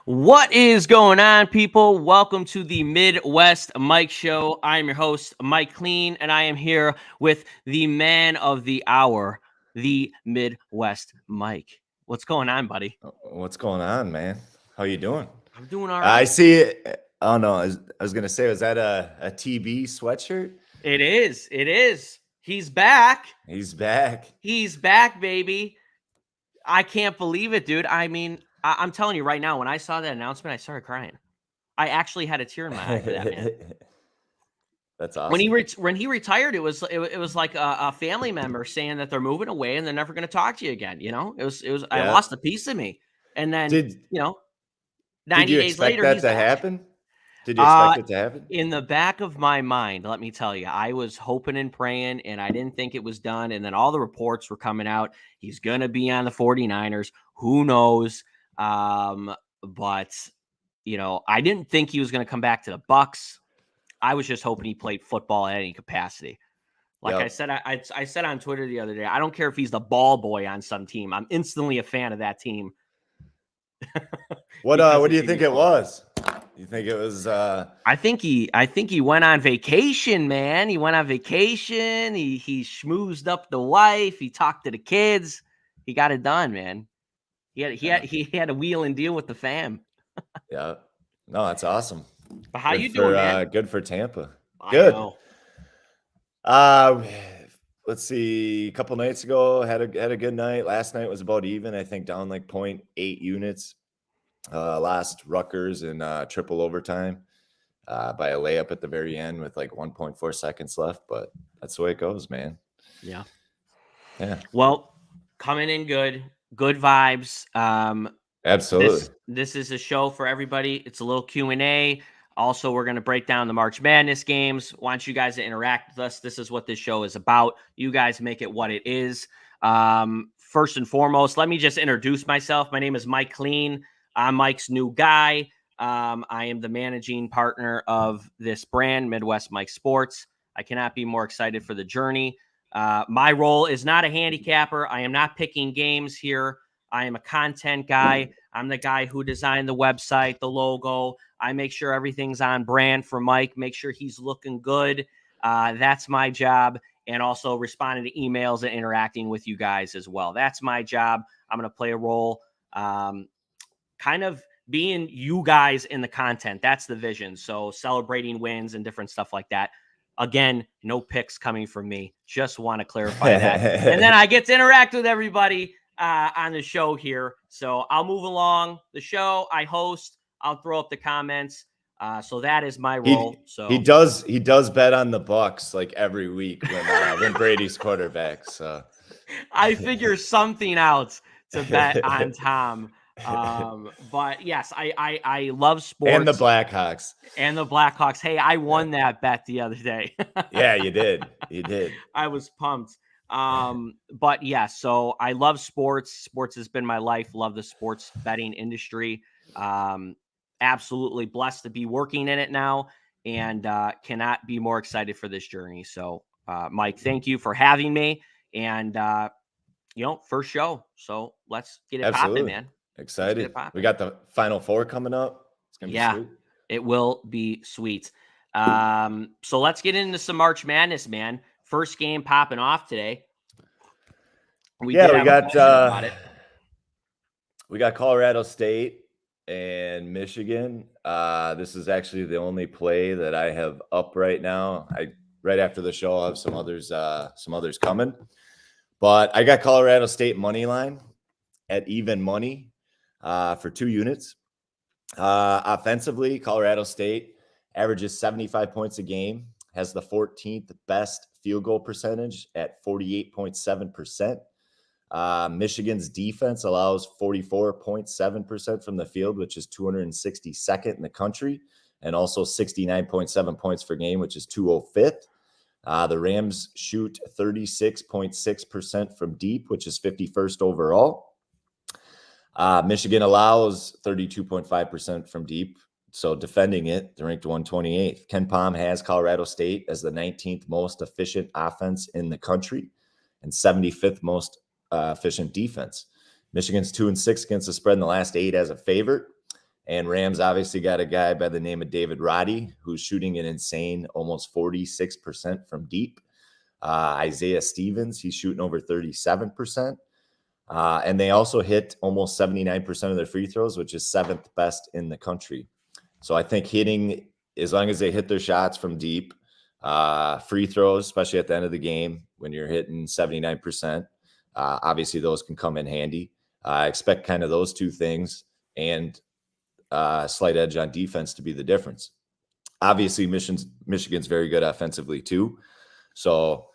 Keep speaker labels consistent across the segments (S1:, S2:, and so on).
S1: What is going on, people? Welcome to the Midwest Mike Show. I'm your host, Mike Klean, and I am here with the man of the hour, the Midwest Mike. What's going on, buddy?
S2: What's going on, man? How you doing?
S1: I'm doing all
S2: I
S1: right.
S2: see it. Oh no, I was gonna say, was that a TB sweatshirt?
S1: It is. It is. He's back.
S2: He's back.
S1: He's back, baby. I can't believe it, dude. I mean, I'm telling you right now, when I saw that announcement, I started crying. I actually had a tear in my eye for that, man.
S2: That's awesome.
S1: When he retired, it was like a family member saying that they're moving away and they're never going to talk to you again. You know, it was I
S2: Yeah.
S1: lost a piece of me, and then
S2: Did
S1: 90
S2: you
S1: days
S2: expect
S1: later
S2: that
S1: he's
S2: to
S1: back.
S2: happen? Did you expect it to happen?
S1: In the back of my mind, let me tell you, I was hoping and praying, and I didn't think it was done. And then all the reports were coming out. He's going to be on the 49ers. Who knows? But I didn't think he was going to come back to the Bucks. I was just hoping he played football at any capacity. Like
S2: Yep.
S1: I said, I said on Twitter the other day, I don't care if he's the ball boy on some team. I'm instantly a fan of that team.
S2: What do you think it
S1: fun.
S2: was? You think it was
S1: I think he went on vacation, man. He went on vacation. He schmoozed up the wife. He talked to the kids. He got it done, man. He had a wheel and deal with the fam.
S2: Yeah. No, that's awesome.
S1: But how
S2: Good
S1: you
S2: for
S1: doing, man?
S2: good for Tampa.
S1: I
S2: Good.
S1: know.
S2: Let's see. A couple nights ago, had a good night. Last night was about even. I think down like 0.8 units. Last Rutgers in triple overtime by a layup at the very end with like 1.4 seconds left. But that's the way it goes, man.
S1: Yeah.
S2: Yeah.
S1: Well, coming in good vibes.
S2: Absolutely.
S1: This is a show for everybody. It's a little Q&A. Also, we're going to break down the March Madness games. Want you guys to interact with us. This is what this show is about. You guys make it what it is. First and foremost, let me just introduce myself. My name is Mike Klean. I'm Mike's new guy. I am the managing partner of this brand, Midwest Mike Sports. I cannot be more excited for the journey. My role is not a handicapper. I am not picking games here. I am a content guy. I'm the guy who designed the website, the logo. I make sure everything's on brand for Mike, make sure he's looking good. That's my job. And also responding to emails and interacting with you guys as well. That's my job. I'm going to play a role, kind of being you guys in the content. That's the vision. So celebrating wins and different stuff like that. Again, no picks coming from me. Just want to clarify that. And then I get to interact with everybody on the show here. So I'll move along the show. I host. I'll throw up the comments. So that is my role.
S2: He does bet on the Bucks like every week when Brady's quarterback. So
S1: I figure something out to bet on Tom. But yes, I love sports
S2: and the Blackhawks.
S1: Hey, I won that bet the other day.
S2: Yeah, you did. You did.
S1: I was pumped. But yeah, so I love sports. Sports has been my life. Love the sports betting industry. Absolutely blessed to be working in it now, and cannot be more excited for this journey. So, Mike, thank you for having me. And first show. So let's get it popping, man.
S2: Excited. We got the Final Four coming up. It's gonna be sweet.
S1: It will be sweet. So let's get into some March Madness, man. First game popping off today.
S2: We got Colorado State and Michigan. This is actually the only play that I have up right now. Right after the show, I'll have some others coming. But I got Colorado State money line at even money for 2 units. Offensively, Colorado State averages 75 points a game, has the 14th best field goal percentage at 48.7%. Michigan's defense allows 44.7% from the field, which is 262nd in the country, and also 69.7 points per game, which is 205th. The Rams shoot 36.6% from deep, which is 51st overall. Michigan allows 32.5% from deep. So defending it, they're ranked 128th. Ken Pom has Colorado State as the 19th most efficient offense in the country and 75th most efficient defense. Michigan's 2-6 against the spread in the last 8 as a favorite. And Rams obviously got a guy by the name of David Roddy, who's shooting an insane almost 46% from deep. Isaiah Stevens, he's shooting over 37%. And they also hit almost 79% of their free throws, which is 7th best in the country. So I think hitting, as long as they hit their shots from deep, free throws, especially at the end of the game when you're hitting 79%, obviously those can come in handy. I expect kind of those two things and slight edge on defense to be the difference. Obviously, Michigan's very good offensively too. So,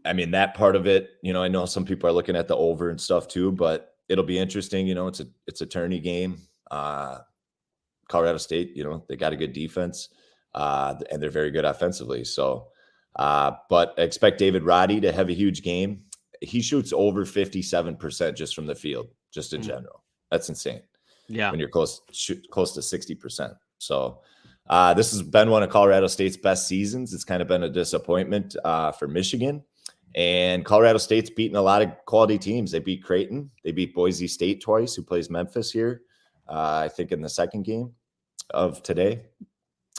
S2: I mean, that part of it, I know some people are looking at the over and stuff too, but it'll be interesting. It's a tourney game. Colorado State, they got a good defense and they're very good offensively. So, but I expect David Roddy to have a huge game. He shoots over 57% just from the field, just in general. That's insane.
S1: Yeah.
S2: When you're close to 60%. So this has been one of Colorado State's best seasons. It's kind of been a disappointment for Michigan. And Colorado State's beaten a lot of quality teams. They beat Creighton. They beat Boise State twice, who plays Memphis here, I think in the second game of today.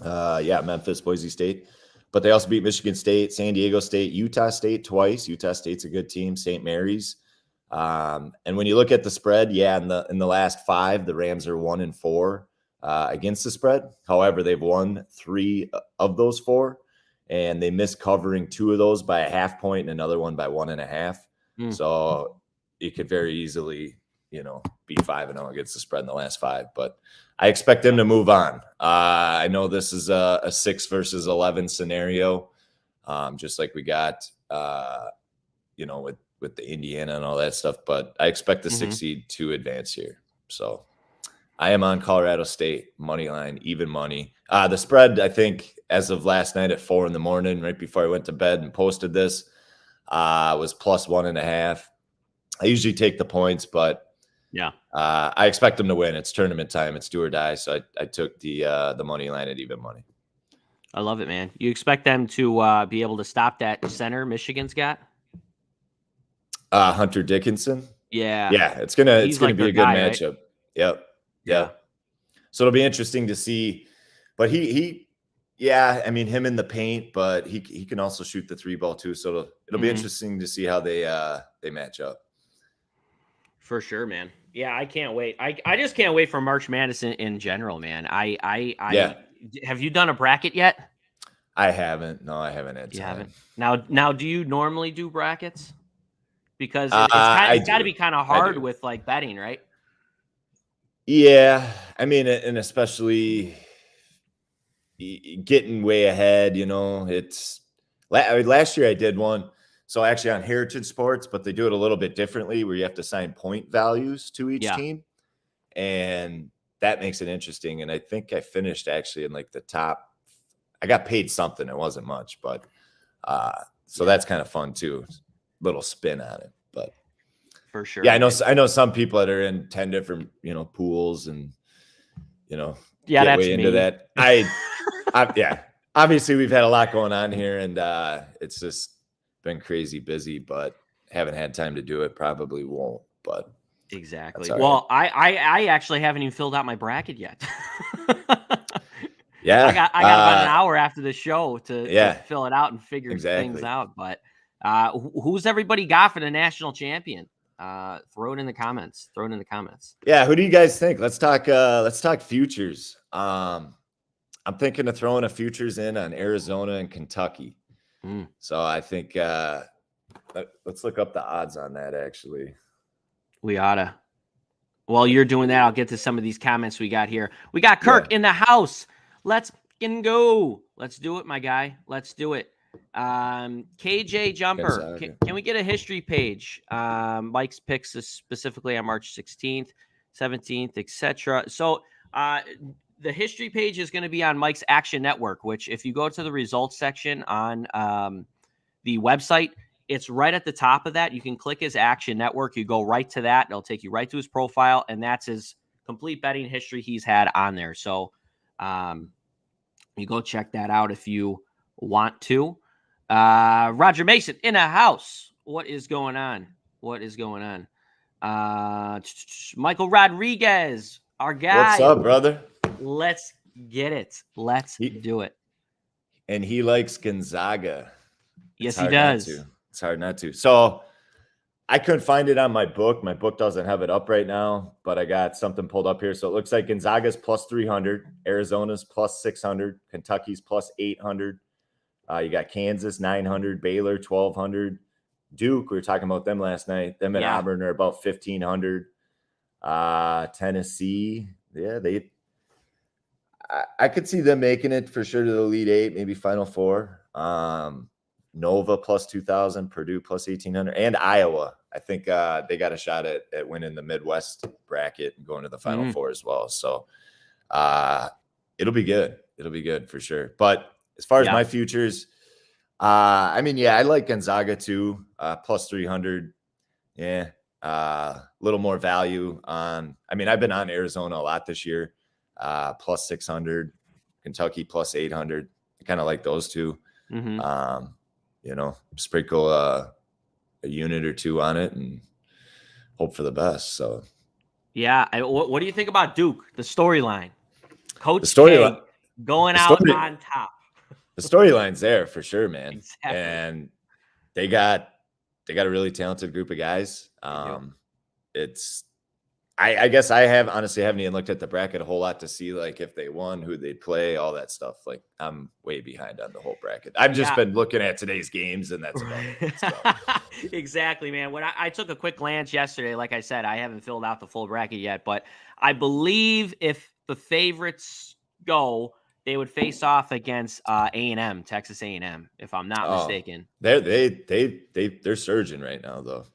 S2: Memphis, Boise State. But they also beat Michigan State, San Diego State, Utah State twice. Utah State's a good team, St. Mary's. And when you look at the spread, in the last 5, the Rams are 1-4 against the spread. However, they've won 3 of those 4, and they missed covering 2 of those by a half point and another one by 1.5. So it could very easily, be 5-0 against the spread in the last 5. But I expect them to move on. I know this is a 6 versus 11 scenario, just like we got, with the Indiana and all that stuff, but I expect the 6 seed to advance here. So I am on Colorado State money line, even money. The spread, I think, as of last night at 4 a.m, right before I went to bed and posted this, was plus 1.5. I usually take the points, but I expect them to win. It's tournament time. It's do or die. So I took the money line at even money.
S1: I love it, man. You expect them to be able to stop that center Michigan's got?
S2: Hunter Dickinson.
S1: Yeah.
S2: It's gonna be a good matchup. Right? Yep. So it'll be interesting to see. But him in the paint, but he can also shoot the 3 ball too. So it'll be interesting to see how they match up.
S1: For sure, man. Yeah, I can't wait. I just can't wait for March Madness in general, man. Have you done a bracket yet?
S2: I haven't. No, I haven't had time.
S1: You haven't? Now, do you normally do brackets? Because it's got to be kind of hard with like betting, right?
S2: Yeah, I mean, and especially getting way ahead. It's last year I did one. So actually on Heritage Sports, but they do it a little bit differently, where you have to assign point values to each team, and that makes it interesting. And I think I finished actually in like the top. I got paid something. It wasn't much, but so that's kind of fun too. Little spin on it, but
S1: for sure.
S2: Yeah, I know some people that are in 10 different, pools and, get
S1: that's
S2: way into that. Obviously we've had a lot going on here and it's just been crazy busy, but haven't had time to do it. Probably won't, but
S1: exactly. Well, right. I actually haven't even filled out my bracket yet. I got about an hour after the show to fill it out and figure things out, but who's everybody got for the national champion? Throw it in the comments.
S2: Yeah. Who do you guys think? Let's talk futures. I'm thinking of throwing a futures in on Arizona and Kentucky. So I think, let's look up the odds on that. Actually,
S1: we oughta. While you're doing that, I'll get to some of these comments we got here. We got Kirk in the house. Let's go. Let's do it, my guy. Let's do it. KJ Jumper, can we get a history page? Mike's picks is specifically on March 16th, 17th, etc. So the history page is going to be on Mike's Action Network, which if you go to the results section on the website, it's right at the top of that. You can click his Action Network. You go right to that. It'll take you right to his profile, and that's his complete betting history he's had on there. So you go check that out if you want to. Roger Mason in a house. What is going on? Michael Rodriguez. our guy.
S2: What's up, brother?
S1: Let's get it. Let's do it.
S2: And he likes Gonzaga.
S1: Yes, he does.
S2: It's hard not to. So I couldn't find it on my book. My book doesn't have it up right now, but I got something pulled up here. So it looks like Gonzaga's plus 300, Arizona's plus 600, Kentucky's plus 800. You got Kansas 900, Baylor 1,200, Duke. We were talking about them last night. Them and Auburn are about 1,500. Tennessee, I could see them making it for sure to the Elite Eight, maybe Final Four. Nova plus 2,000, Purdue plus 1,800, and Iowa. I think they got a shot at winning the Midwest bracket and going to the Final Four as well. So it'll be good. It'll be good for sure. But as far as my futures, I like Gonzaga too, plus 300. Yeah, little more value on. I've been on Arizona a lot this year, plus 600, Kentucky plus 800. I kind of like those two. Sprinkle a unit or two on it and hope for the best. So,
S1: what do you think about Duke? The storyline, Coach K going out on top.
S2: The storyline's there for sure, man.
S1: Exactly.
S2: And they got a really talented group of guys. I guess I haven't even looked at the bracket a whole lot to see like if they won, who they'd play, all that stuff. Like I'm way behind on the whole bracket. I've just been looking at today's games, and that's about it. So.
S1: Exactly, man. When I took a quick glance yesterday, like I said, I haven't filled out the full bracket yet, but I believe if the favorites go, they would face off against A&M, Texas A&M, if I'm not mistaken.
S2: They're surging right now, though.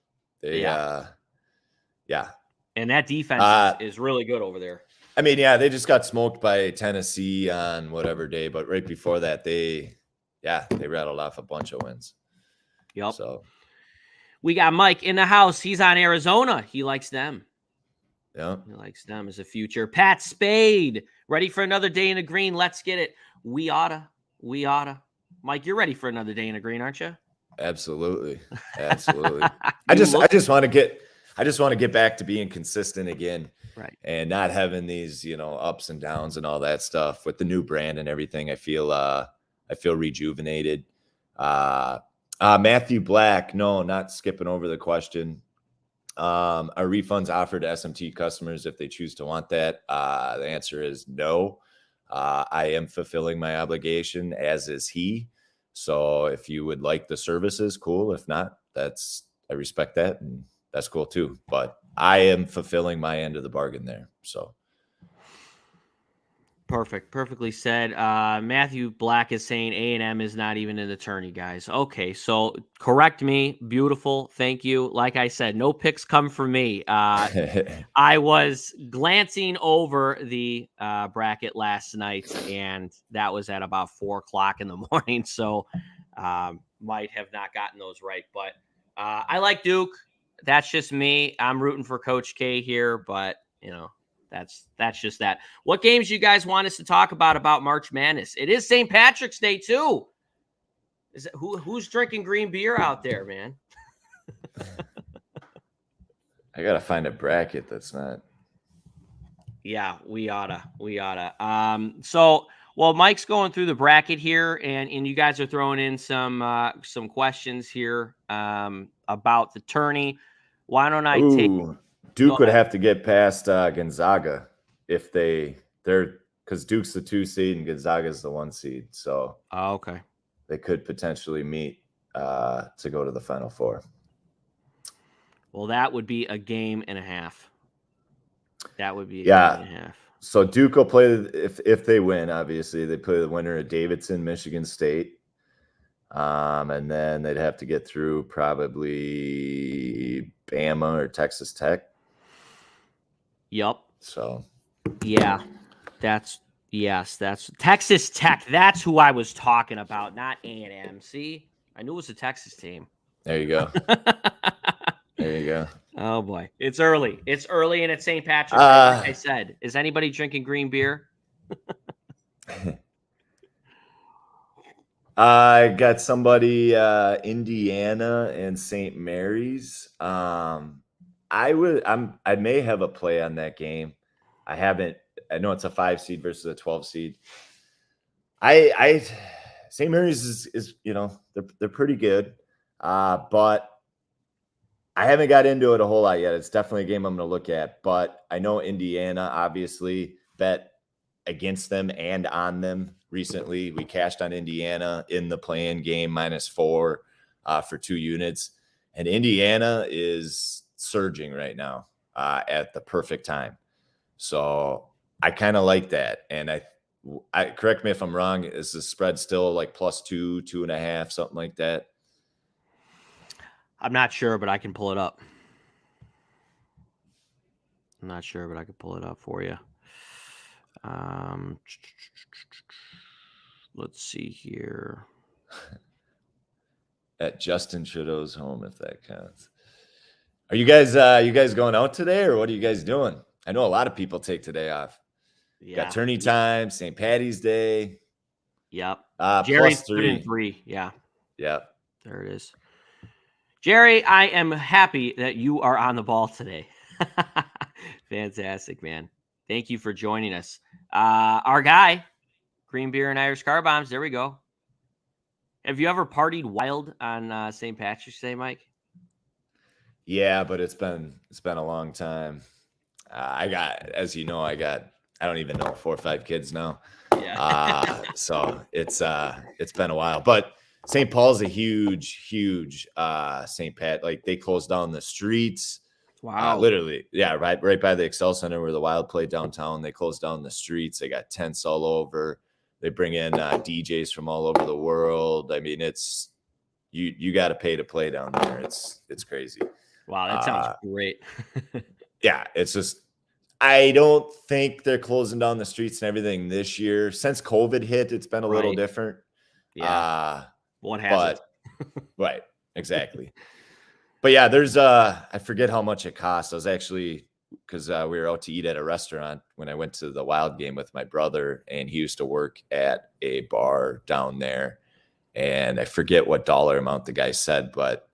S1: And that defense is really good over there.
S2: They just got smoked by Tennessee on whatever day, but right before that, they rattled off a bunch of wins.
S1: Yep.
S2: So
S1: we got Mike in the house. He's on Arizona. He likes them.
S2: Yeah.
S1: He likes them as a future. Pat Spade, ready for another day in the green. Let's get it. We oughta. Mike, you're ready for another day in the green, aren't you?
S2: Absolutely. I just want to get back to being consistent again,
S1: right? And
S2: not having these, ups and downs and all that stuff with the new brand and everything. I feel rejuvenated. Matthew Black, no, not skipping over the question. Are refunds offered to SMT customers if they choose to want that? The answer is no. I am fulfilling my obligation, as is he. So if you would like the services, cool. If not, I respect that, and that's cool too. But I am fulfilling my end of the bargain there. So
S1: perfectly said. Matthew Black is saying A&M is not even an attorney, guys. Okay, so correct me. Beautiful. Thank you. Like I said, no picks come from me. I was glancing over the bracket last night, and that was at about 4:00 in the morning. So might have not gotten those right, but I like Duke. That's just me. I'm rooting for Coach K here, but that's just that. What games you guys want us to talk about March Madness? It is St. Patrick's Day too. Is it, who's drinking green beer out there, man?
S2: I gotta find a bracket that's not.
S1: Yeah, we oughta. So while Mike's going through the bracket here, and you guys are throwing in some questions here about the tourney, why don't I take?
S2: Duke would have to get past Gonzaga if they're because Duke's the 2 seed and Gonzaga's the 1 seed. So
S1: okay,
S2: they could potentially meet to go to the Final Four.
S1: Well, that would be a game and a half. Game and a half.
S2: So Duke will play if they win. Obviously, they play the winner of Davidson, Michigan State. And then they'd have to get through probably Bama or Texas Tech.
S1: Yep.
S2: So,
S1: that's Texas Tech. That's who I was talking about, not A&M. See, I knew it was a Texas team.
S2: There you go.
S1: Oh boy, it's early. And it's St. Patrick's Day. Like I said, is anybody drinking green beer?
S2: I got somebody Indiana and St. Mary's. I may have a play on that game. I know it's a 5 seed versus a 12 seed. I St. Mary's is they're pretty good, but I haven't got into it a whole lot yet. It's definitely a game I'm going to look at, but I know Indiana obviously bet against them and on them recently. We cashed on Indiana in the play-in game -4 for 2 units, and Indiana is surging right now at the perfect time. So I kind of like that, and I correct me if I'm wrong. Is the spread still like +2, 2.5, something like that?
S1: I'm not sure, but I can pull it up. I'm not sure, but I can pull it up for you. Let's see here.
S2: At Justin Trudeau's home, if that counts. Are you guys going out today, or what are you guys doing? I know a lot of people take today off.
S1: Yeah.
S2: Got tourney time, St. Patty's Day.
S1: Yep. Jerry's
S2: +3.
S1: 3. Yeah.
S2: Yep.
S1: There it is. Jerry, I am happy that you are on the ball today. Fantastic, man. Thank you for joining us. Our guy, Green Beer and Irish Car Bombs. There we go. Have you ever partied wild on St. Patrick's Day, Mike?
S2: Yeah, but it's been a long time. I don't even know, 4 or 5 kids now.
S1: Yeah.
S2: So it's been a while. But St. Paul's a huge St. Pat. Like, they closed down the streets.
S1: Wow.
S2: Literally, yeah, right by the Excel Center where the Wild play downtown. They closed down the streets. They got tents all over. They bring in DJs from all over the world. I mean, it's you got to pay to play down there. It's crazy.
S1: Wow, that sounds great.
S2: Yeah, it's just, I don't think they're closing down the streets and everything this year. Since COVID hit, it's been a little different.
S1: Yeah. What happened?
S2: Right, exactly. But yeah, there's I forget how much it costs. I was actually, because we were out to eat at a restaurant when I went to the Wild game with my brother, and he used to work at a bar down there. And I forget what dollar amount the guy said, but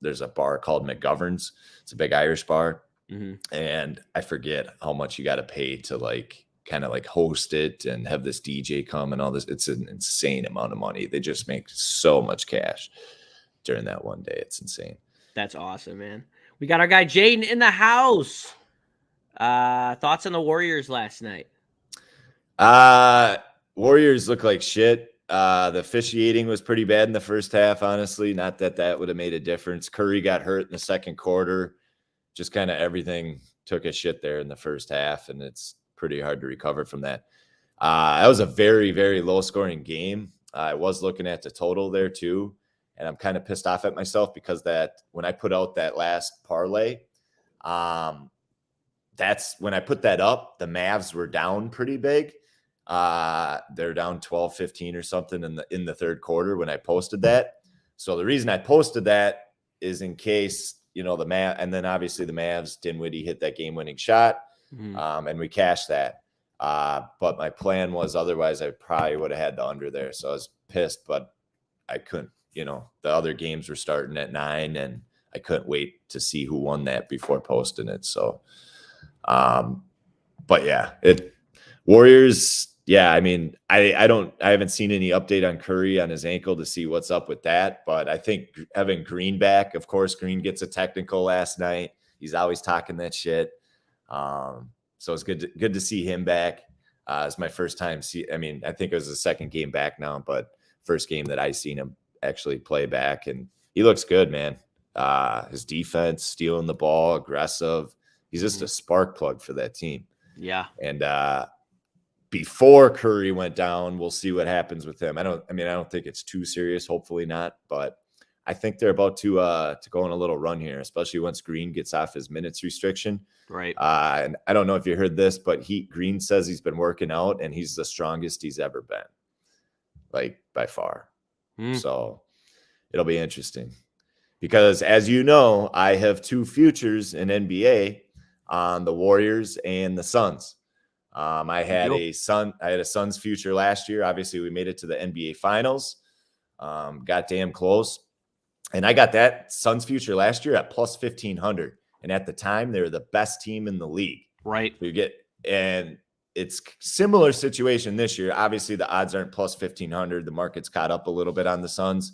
S2: there's a bar called McGovern's. It's a big Irish bar. Mm-hmm. And I forget how much you got to pay to kind of host it and have this DJ come and all this. It's an insane amount of money. They just make so much cash during that one day. It's insane.
S1: That's awesome, man. We got our guy Jaden in the house. Thoughts on the Warriors last night?
S2: Warriors look like shit. The officiating was pretty bad in the first half, honestly. Not that would have made a difference. Curry got hurt in the second quarter. Just kind of everything took a shit there in the first half, and it's pretty hard to recover from that. That was a very, very low-scoring game. I was looking at the total there too, and I'm kind of pissed off at myself because that when I put out that last parlay, that's when I put that up, the Mavs were down pretty big. They're down 12-15 or something in the third quarter when I posted that. So the reason I posted that is in case, the Mavs, and then obviously the Mavs, Dinwiddie hit that game-winning shot, and we cashed that. But my plan was otherwise I probably would have had the under there. So I was pissed, but I couldn't. The other games were starting at 9, and I couldn't wait to see who won that before posting it. So, but yeah, Warriors. Yeah, I mean, I haven't seen any update on Curry on his ankle to see what's up with that. But I think having Green back, of course, Green gets a technical last night. He's always talking that shit. So it's good to see him back. It's my first time I think it was the second game back now, but first game that I seen him actually play back, and he looks good, man. His defense, stealing the ball, aggressive. He's just a spark plug for that team. Yeah. And before Curry went down, we'll see what happens with him. I don't think it's too serious. Hopefully not, but I think they're about to go on a little run here, especially once Green gets off his minutes restriction. Right. And I don't know if you heard this, but Green says he's been working out and he's the strongest he's ever been, by far. So it'll be interesting because, as you know, I have 2 futures in NBA on the Warriors and the Suns. I had a Suns future last year. Obviously, we made it to the NBA Finals. Got damn close. And I got that Suns future last year at plus 1,500. And at the time, they were the best team in the league. Right. So And it's similar situation this year. Obviously, the odds aren't plus 1,500. The market's caught up a little bit on the Suns,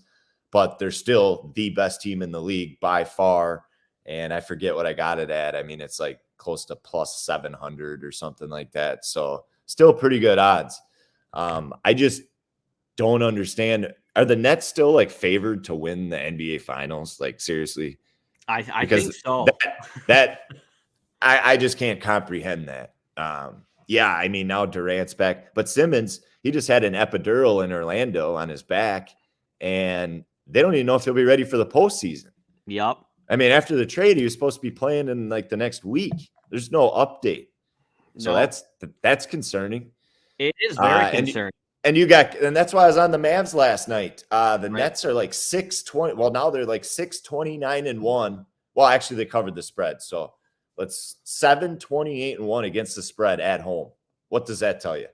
S2: but they're still the best team in the league by far. And I forget what I got it at. I mean, it's like close to plus 700 or something like that. So still pretty good odds. I just don't understand. Are the Nets still like favored to win the NBA Finals? Like seriously?
S1: I think so.
S2: I just can't comprehend that. Yeah, I mean, now Durant's back, but Simmons, he just had an epidural in Orlando on his back, and they don't even know if he'll be ready for the postseason.
S1: Yep.
S2: I mean, after the trade, he was supposed to be playing in like the next week. There's no update. So that's concerning.
S1: It is very concerning.
S2: And that's why I was on the Mavs last night. The Nets are like 6-20. Well, now they're like 6-29-1. Well, actually, they covered the spread. So let's 7-28-1 against the spread at home. What does that tell you?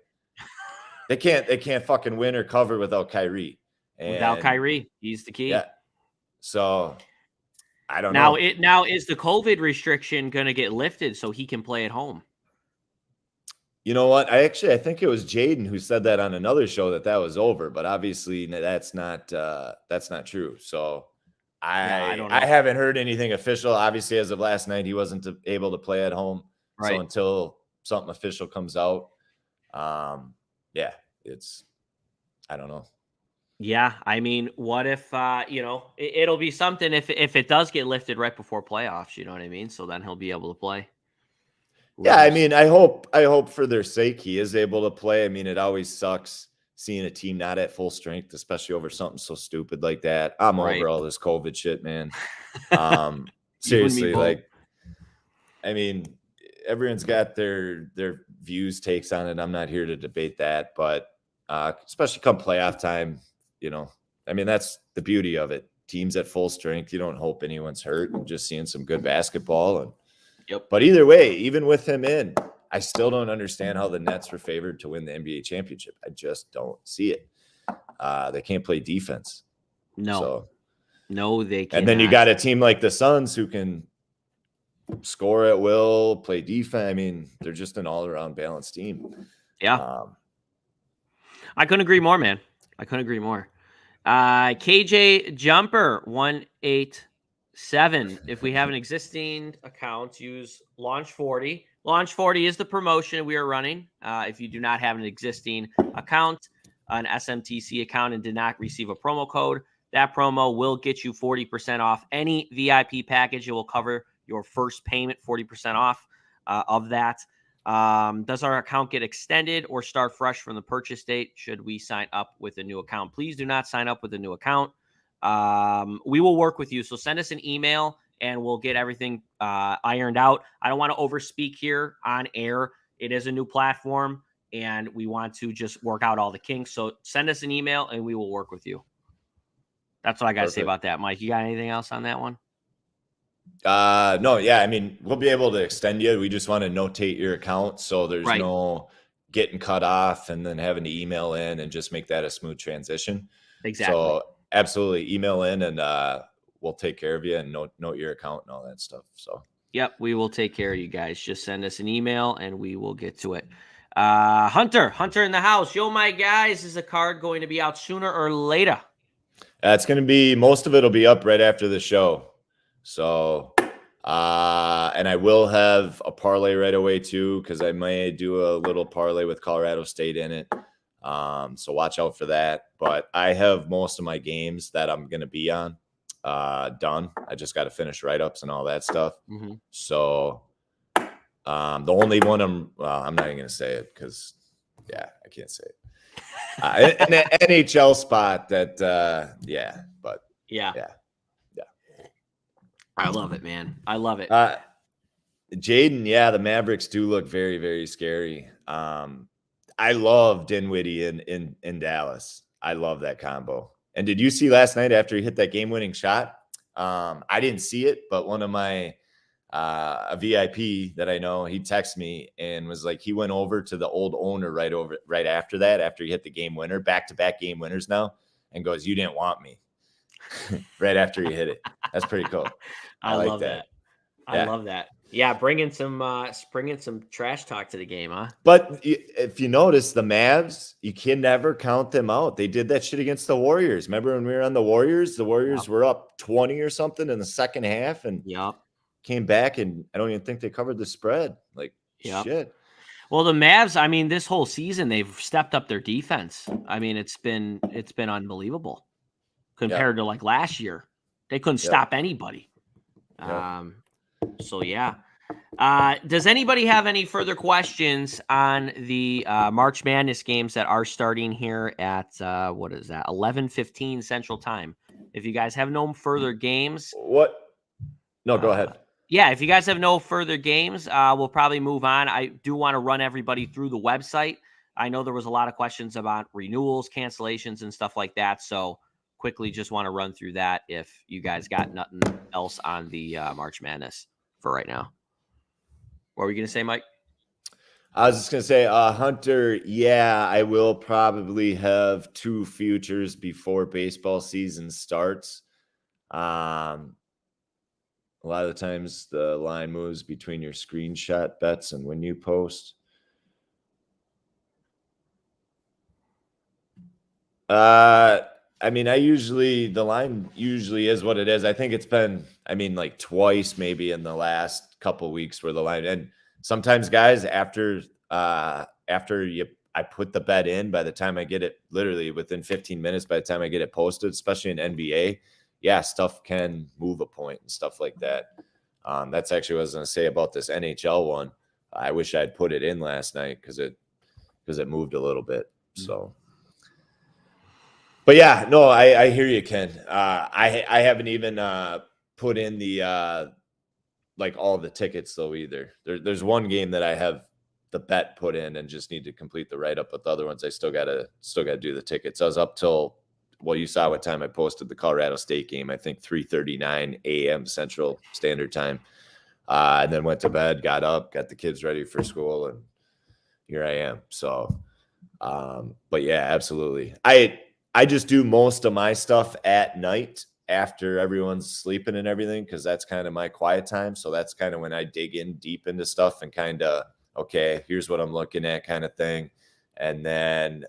S2: They can't fucking win or cover without Kyrie.
S1: Without Kyrie, he's the key.
S2: Yeah. So I don't know.
S1: Now is the COVID restriction going to get lifted so he can play at home?
S2: You know what? I think it was Jaden who said that on another show that was over, but obviously that's not true. So I don't know. I haven't heard anything official. Obviously, as of last night, he wasn't able to play at home. Right. So until something official comes out, I don't know.
S1: Yeah, I mean, what if it'll be something if it does get lifted right before playoffs, you know what I mean? So then he'll be able to play.
S2: Yeah, I mean, I hope for their sake he is able to play. I mean, it always sucks seeing a team not at full strength, especially over something so stupid like that. I'm over all this COVID shit, man. Seriously, like, I mean, everyone's got their views, takes on it. I'm not here to debate that, but especially come playoff time, I mean, that's the beauty of it. Teams at full strength, you don't hope anyone's hurt. I'm just seeing some good basketball. And but either way, even with him in, I still don't understand how the Nets were favored to win the NBA championship. I just don't see it. They can't play defense.
S1: No, they can't.
S2: And then you got a team like the Suns who can score at will, play defense. I mean, they're just an all-around balanced team.
S1: Yeah. I couldn't agree more, man. I couldn't agree more. KJ Jumper 187. If we have an existing account, use Launch 40. Launch 40 is the promotion we are running. If you do not have an existing account, an SMTC account, and did not receive a promo code, that promo will get you 40% off any VIP package. It will cover your first payment, 40% off of that. Does our account get extended or start fresh from the purchase date? Should we sign up with a new account? Please do not sign up with a new account. We will work with you. So send us an email and we'll get everything ironed out. I don't want to overspeak here on air. It is a new platform and we want to just work out all the kinks. So send us an email and we will work with you. That's what I got to say about that. Mike, you got anything else on that one?
S2: No, yeah. I mean, we'll be able to extend you. We just want to notate your account so there's no getting cut off and then having to email in and just make that a smooth transition.
S1: Exactly.
S2: So absolutely email in and we'll take care of you and note your account and all that stuff. So
S1: yep, we will take care of you guys. Just send us an email and we will get to it. Hunter in the house. Yo, my guys, is the card going to be out sooner or later?
S2: It's going to be, most of it will be up right after the show. So, and I will have a parlay right away too, because I may do a little parlay with Colorado State in it. So watch out for that. But I have most of my games that I'm going to be on done. I just got to finish write-ups and all that stuff. Mm-hmm. So the only one I'm not even going to say it because, I can't say it. An NHL spot that, but
S1: yeah. I love it, man. I love it.
S2: Jaden, the Mavericks do look very, very scary. I love Dinwiddie in Dallas. I love that combo. And did you see last night after he hit that game-winning shot? I didn't see it, but one of my a VIP that I know, he texted me and was like, he went over to the old owner right after that, after he hit the game winner, back-to-back game winners now, and goes, "You didn't want me." Right after he hit it. That's pretty cool.
S1: I love that. I love that. Yeah, bringing some trash talk to the game, huh?
S2: But if you notice, the Mavs, you can never count them out. They did that shit against the Warriors. Remember when we were on the Warriors? The Warriors
S1: Yep.
S2: were up 20 or something in the second half and
S1: Yep.
S2: came back, and I don't even think they covered the spread. Like,
S1: Yep.
S2: shit.
S1: Well, the Mavs, I mean, this whole season they've stepped up their defense. I mean, it's been unbelievable compared
S2: Yep.
S1: to like last year. They couldn't
S2: Yep.
S1: stop anybody.
S2: Yep.
S1: So yeah. Does anybody have any further questions on the March Madness games that are starting here at what is that, 11:15 Central Time? If you guys have no further games,
S2: What? No, go
S1: uh,
S2: ahead.
S1: yeah, if you guys have no further games, we'll probably move on. I do want to run everybody through the website. I know there was a lot of questions about renewals, cancellations, and stuff like that. So quickly, just want to run through that if you guys got nothing else on the March Madness for right now. What were you going to say, Mike?
S2: I was just gonna say, Hunter. Yeah, I will probably have 2 futures before baseball season starts. A lot of the times, the line moves between your screenshot bets and when you post. I mean, the line usually is what it is. I think it's been, I mean, like twice maybe in the last couple weeks where the line, and sometimes guys I put the bet in, by the time I get it, literally within 15 minutes, by the time I get it posted, especially in NBA, yeah, stuff can move a point and stuff like that. That's actually what I was going to say about this NHL one. I wish I'd put it in last night because it moved a little bit. So. But yeah, no, I hear you, Ken. I haven't even put in the like all the tickets though either. There's one game that I have the bet put in and just need to complete the write up. But the other ones I still gotta do the tickets. I was up till, well, you saw what time I posted the Colorado State game. I think 3:39 a.m. Central Standard Time, and then went to bed, got up, got the kids ready for school, and here I am. So, but yeah, absolutely. I just do most of my stuff at night after everyone's sleeping and everything, because that's kind of my quiet time. So that's kind of when I dig in deep into stuff and kind of, okay, here's what I'm looking at, kind of thing. And then,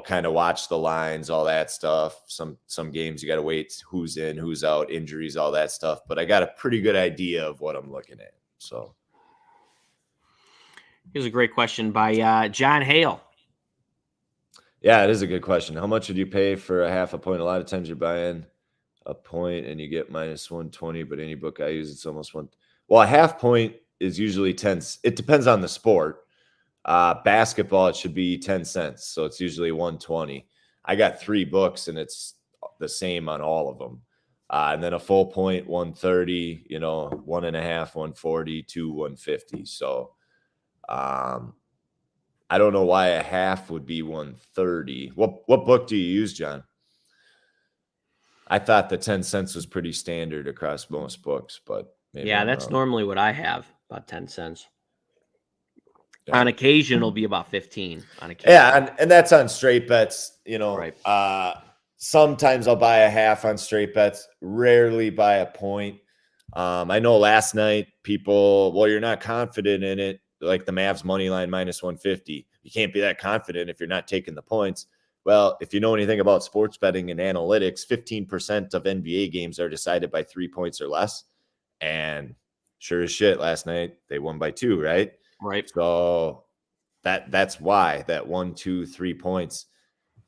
S2: kind of watch the lines, all that stuff. Some games you got to wait, who's in, who's out, injuries, all that stuff. But I got a pretty good idea of what I'm looking at. So
S1: Here's a great question by John Hale.
S2: yeah, it is a good question. How much would you pay for a half a point? A lot of times you're buying a point and you get minus 120, but any book I use, it's almost one. Well, a half point is usually 10. It depends on the sport. Basketball, it should be 10 cents. So it's usually 120. I got 3 books and it's the same on all of them. And then a full point, 130, 1.5, 140, 2, 150. So, I don't know why a half would be 130. What book do you use, John? I thought the 10 cents was pretty standard across most books, but maybe
S1: Yeah,
S2: I'm
S1: that's
S2: wrong.
S1: normally what I have, about 10 cents.
S2: Yeah.
S1: On occasion, it'll be about 15 on occasion.
S2: Yeah, and that's on straight bets,
S1: Right.
S2: Sometimes I'll buy a half on straight bets, rarely buy a point. I know last night people, well, you're not confident in it, like the Mavs money line minus 150. You can't be that confident if you're not taking the points. Well, if you know anything about sports betting and analytics, 15% of NBA games are decided by 3 points or less. And sure as shit, last night they won by 2, right?
S1: Right.
S2: So that's why that 1, 2, 3 points,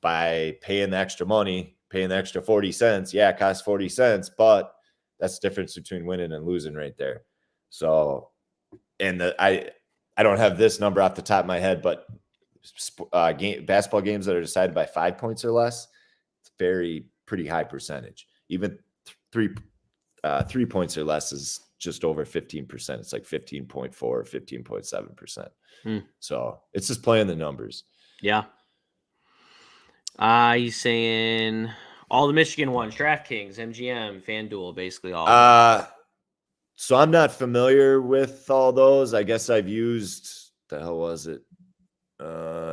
S2: by paying the extra money, paying the extra 40 cents. Yeah, it costs 40 cents, but that's the difference between winning and losing right there. So, and I don't have this number off the top of my head, but basketball games that are decided by 5 points or less, it's pretty high percentage. Even 3 points or less is just over 15%. It's like 15.4 or 15.7%. So it's just playing the numbers.
S1: Yeah. He's saying all the Michigan ones, DraftKings, MGM, FanDuel, basically all of them.
S2: So I'm not familiar with all those. I guess I've used, the hell was it?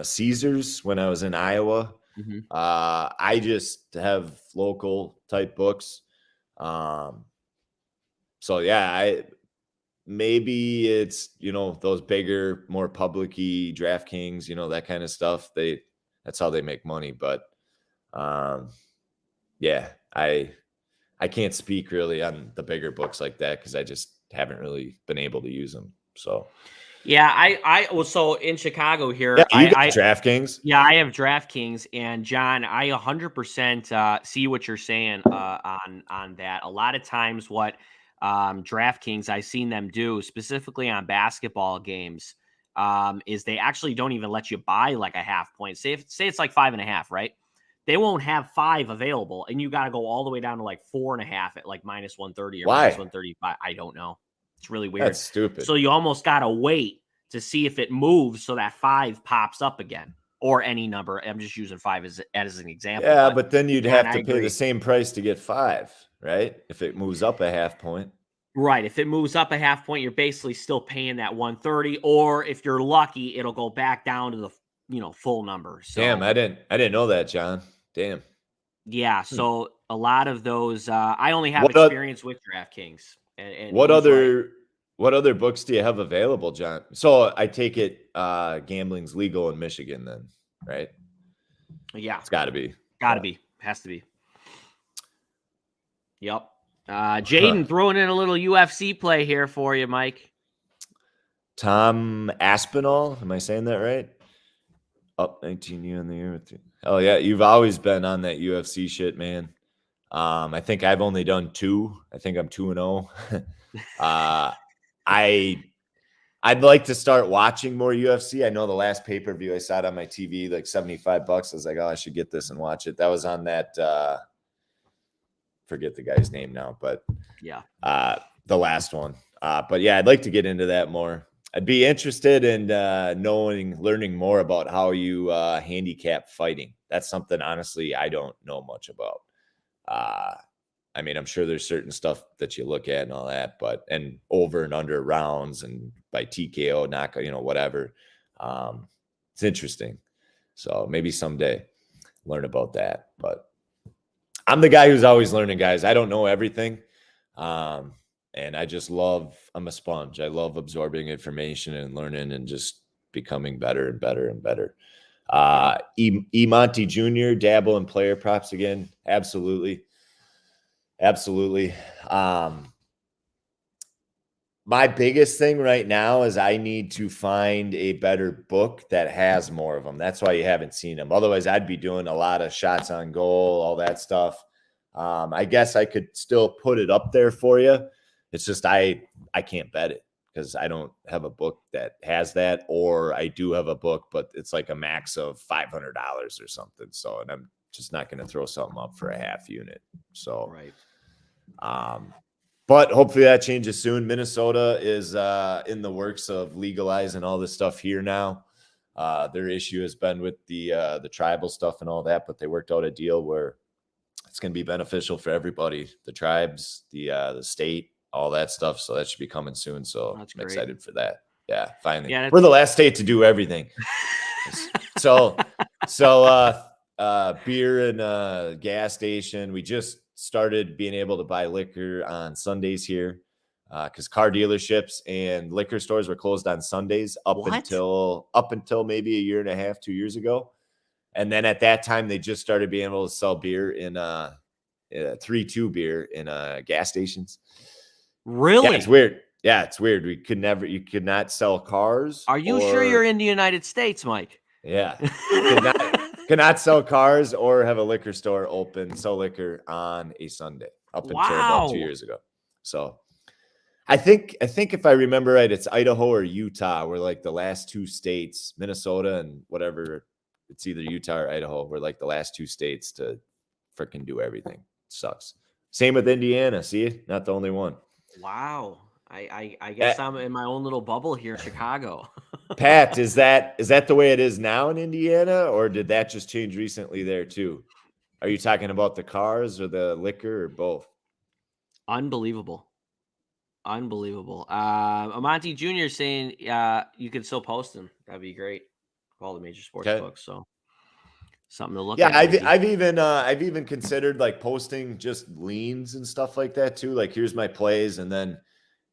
S2: Caesars when I was in Iowa.
S1: Mm-hmm.
S2: I just have local type books. So yeah, maybe it's, those bigger, more public-y DraftKings, that kind of stuff. That's how they make money. But yeah, I can't speak really on the bigger books like that because I just haven't really been able to use them. So
S1: Yeah, I was so in Chicago
S2: yeah,
S1: here.
S2: you got DraftKings.
S1: Yeah, I have DraftKings, and John, I 100% see what you're saying on that. A lot of times, what DraftKings I've seen them do, specifically on basketball games, is they actually don't even let you buy like a half point. Say it's like 5.5, right? They won't have 5 available, and you got to go all the way down to like 4.5 at like minus 130 or minus
S2: Why?
S1: 135. I don't know. It's really weird.
S2: That's stupid.
S1: So you almost got to wait to see if it moves so that 5 pops up again, or any number. I'm just using 5 as an example.
S2: Yeah, but then you'd have to pay
S1: agree.
S2: the same price to get 5, right? If it moves up a half point.
S1: Right. If it moves up a half point, you're basically still paying that 130, or if you're lucky, it'll go back down to the full number. So,
S2: damn, I didn't know that, John. Damn.
S1: Yeah. So a lot of those, I only have experience with DraftKings. And
S2: what other books do you have available, John? So I take it gambling's legal in Michigan then, right?
S1: Yeah.
S2: It's got to be.
S1: Has to be. Yep. Jaden throwing in a little UFC play here for you, Mike.
S2: Tom Aspinall. Am I saying that right? Up 19 you in the year with you. Oh yeah, you've always been on that UFC shit, man. I think I've only done 2. I think I'm 2-0. I'd like to start watching more UFC. I know the last pay-per-view I saw it on my TV, like $75. I was like, oh, I should get this and watch it. That was on that forget the guy's name now, but
S1: yeah,
S2: the last one. But yeah, I'd like to get into that more. I'd be interested in learning more about how you handicap fighting. That's something, honestly, I don't know much about. I mean, I'm sure there's certain stuff that you look at and all that, and over and under rounds and by TKO, knockout, whatever. It's interesting. So maybe someday learn about that. But I'm the guy who's always learning, guys. I don't know everything. And I just I'm a sponge. I love absorbing information and learning and just becoming better and better and better. Monty Jr., dabble in player props again. Absolutely. My biggest thing right now is I need to find a better book that has more of them. That's why you haven't seen them. Otherwise, I'd be doing a lot of shots on goal, all that stuff. I guess I could still put it up there for you. It's just I can't bet it because I don't have a book that has that, or I do have a book, but it's like a max of $500 or something. So, and I'm just not going to throw something up for a half unit. So,
S1: right.
S2: But hopefully that changes soon. Minnesota is in the works of legalizing all this stuff here now. Their issue has been with the tribal stuff and all that, but they worked out a deal where it's going to be beneficial for everybody, the tribes, the state, all that stuff. So that should be coming soon. So I'm excited for that. Yeah, finally. Yeah, we're the last state to do everything. so beer and gas station. We just started being able to buy liquor on Sundays here because car dealerships and liquor stores were closed on Sundays up until maybe a year and a half, 2 years ago. And then at that time, they just started being able to sell beer in 3-2 beer in gas stations.
S1: Really?
S2: Yeah, it's weird. Yeah, it's weird. You could not sell cars.
S1: Are you sure you're in the United States, Mike?
S2: Yeah. Cannot sell cars or have a liquor store open, sell liquor on a Sunday up until about 2 years ago. So I think if I remember right, it's Idaho or Utah were like the last 2 states, Minnesota and whatever. It's either Utah or Idaho were like the last 2 states to freaking do everything. Sucks. Same with Indiana. See, not the only one.
S1: Wow. I guess I'm in my own little bubble here in Chicago.
S2: Pat, is that the way it is now in Indiana, or did that just change recently there too? Are you talking about the cars or the liquor or both?
S1: Unbelievable. Monty Jr. saying you could still post them. That'd be great. All the major sports books. So something to look at.
S2: Yeah, I've even considered like posting just leans and stuff like that too. Like, here's my plays, and then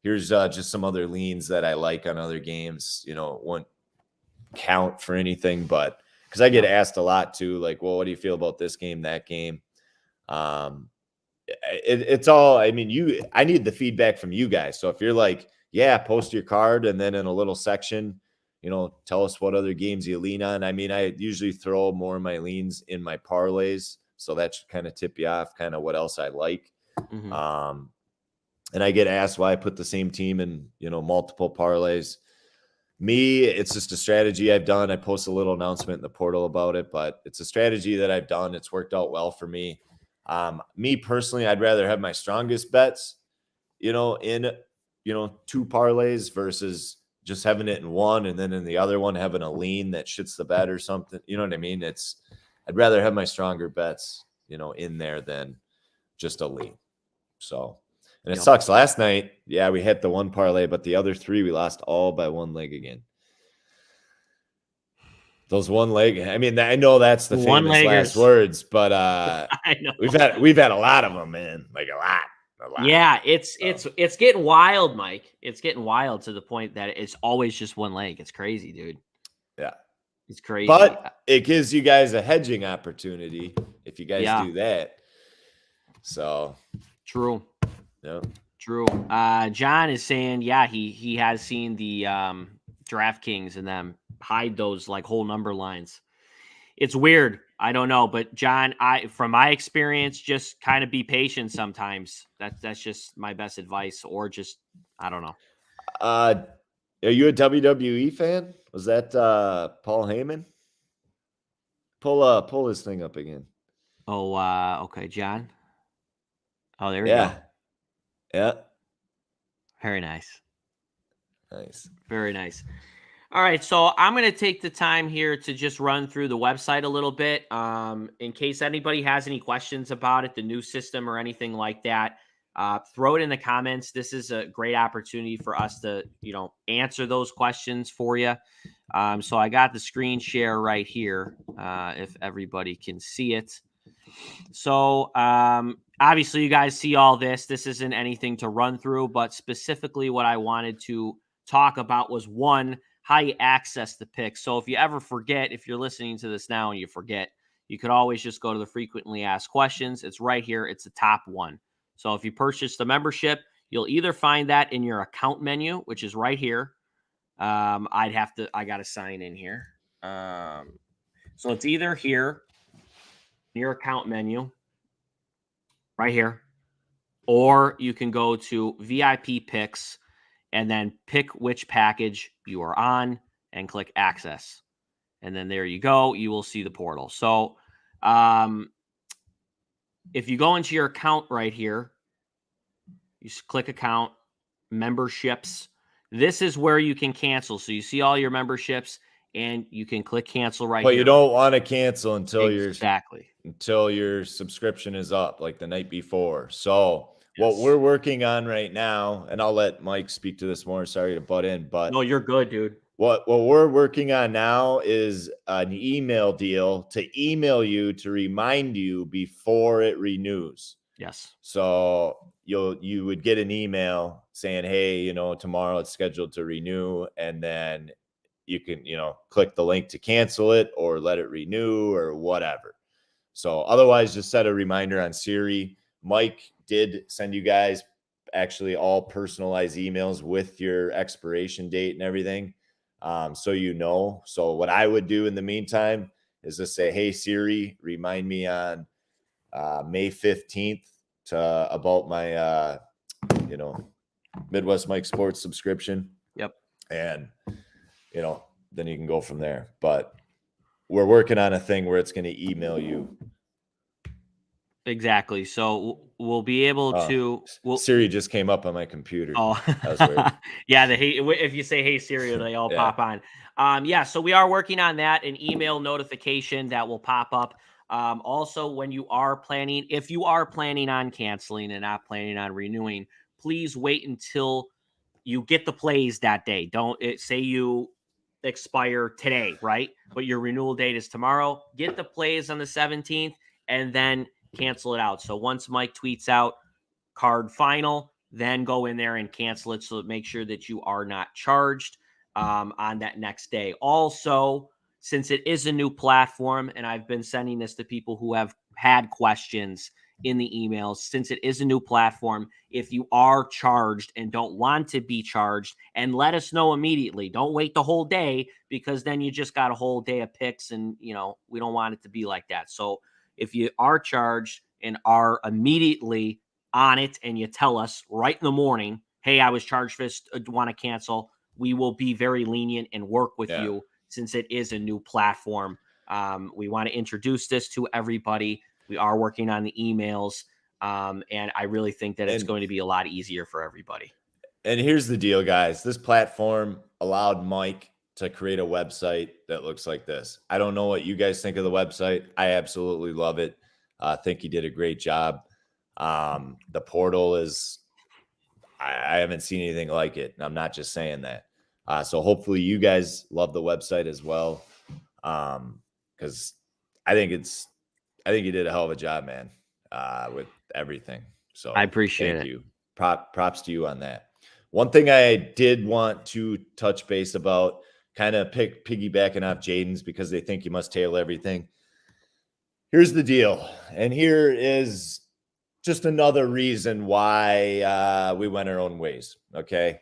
S2: here's just some other leans that I like on other games. Won't count for anything, but because I get asked a lot too, like, well, what do you feel about this game, that game? It's all, I mean, I need the feedback from you guys. So if you're like, yeah, post your card, and then in a little section, tell us what other games you lean on. I mean, I usually throw more of my leans in my parlays, so that should kind of tip you off kind of what else I like. Mm-hmm. And I get asked why I put the same team in, multiple parlays. Me, it's just a strategy I've done. I post a little announcement in the portal about it, but it's a strategy that I've done. It's worked out well for me. Me personally, I'd rather have my strongest bets, in, two parlays versus just having it in one and then in the other one having a lean that shits the bed or something. You know what I mean? I'd rather have my stronger bets, in there than just a lean. So, and it sucks. Last night, yeah, we hit the one parlay, but the other three we lost all by one leg again. Those one leg. I mean, I know that's the famous last words, but I know we've had a lot of them, man. Like a lot.
S1: Yeah, it's getting wild, Mike. It's getting wild to the point that it's always just one leg. It's crazy, dude.
S2: Yeah,
S1: it's crazy.
S2: But it gives you guys a hedging opportunity if you guys do that. So
S1: true.
S2: Yeah.
S1: True. John is saying, yeah, he has seen the DraftKings and them hide those like whole number lines. It's weird. I don't know, but John, from my experience, just kind of be patient sometimes. That's just my best advice, or just I don't know.
S2: Are you a WWE fan? Was that Paul Heyman? Pull his thing up again.
S1: Oh, okay, John. Oh, there we go.
S2: Yeah.
S1: Very nice.
S2: Nice.
S1: Very nice. All right, so I'm going to take the time here to just run through the website a little bit in case anybody has any questions about it, the new system or anything like that. Throw it in the comments. This is a great opportunity for us to, answer those questions for you. So I got the screen share right here if everybody can see it. So obviously you guys see all this. This isn't anything to run through, but specifically what I wanted to talk about was one, how you access the picks. So if you ever forget, if you're listening to this now and you forget, you could always just go to the frequently asked questions. It's right here. It's the top one. So if you purchase the membership, you'll either find that in your account menu, which is right here. I got to sign in here. So it's either here, your account menu, right here, or you can go to VIP picks and then pick which package you are on and click access. And then there you go. You will see the portal. So if you go into your account right here, you click account, memberships. This is where you can cancel. So you see all your memberships and you can click cancel right here.
S2: But you don't want to cancel until your subscription is up, like the night before. So what we're working on right now, and I'll let Mike speak to this more. Sorry to butt in, but
S1: no, you're good, dude.
S2: What we're working on now is an email deal to email you to remind you before it renews.
S1: Yes.
S2: So you would get an email saying, hey, tomorrow it's scheduled to renew, and then you can, click the link to cancel it or let it renew or whatever. So otherwise, just set a reminder on Siri. Mike did send you guys actually all personalized emails with your expiration date and everything. So So what I would do in the meantime is just say, hey, Siri, remind me on May 15th about my, Midwest Mike Sports subscription.
S1: Yep.
S2: And, then you can go from there. But we're working on a thing where it's going to email you.
S1: Exactly. So we'll be able to.
S2: Siri just came up on my computer.
S1: Oh,
S2: that's weird.
S1: Yeah. If you say, hey, Siri, they all pop on. Yeah. So we are working on that, an email notification that will pop up. Also, when you are planning, if you are planning on canceling and not planning on renewing, please wait until you get the plays that day. Don't say you expire today, right? But your renewal date is tomorrow. Get the plays on the 17th and then cancel it out. So once Mike tweets out card final, then go in there and cancel it. So make sure that you are not charged on that next day. Also, since it is a new platform, and I've been sending this to people who have had questions in the emails, since it is a new platform, if you are charged and don't want to be charged, and let us know immediately. Don't wait the whole day, because then you just got a whole day of picks, and we don't want it to be like that. So if you are charged and are immediately on it, and you tell us right in the morning, hey, I was charged for this, want to cancel, we will be very lenient and work with you, since it is a new platform. We want to introduce this to everybody. We are working on the emails, and I really think that it's going to be a lot easier for everybody.
S2: And here's the deal, guys. This platform allowed Mike to create a website that looks like this. I don't know what you guys think of the website. I absolutely love it. I think he did a great job. The portal is, I haven't seen anything like it. And I'm not just saying that. So hopefully you guys love the website as well. Because I think you did a hell of a job, man, with everything. So
S1: I appreciate
S2: thank
S1: it.
S2: you. Props to you on that. One thing I did want to touch base about, kind of piggybacking off Jaden's, because they think you must tail everything. Here's the deal. And here is just another reason why we went our own ways. Okay.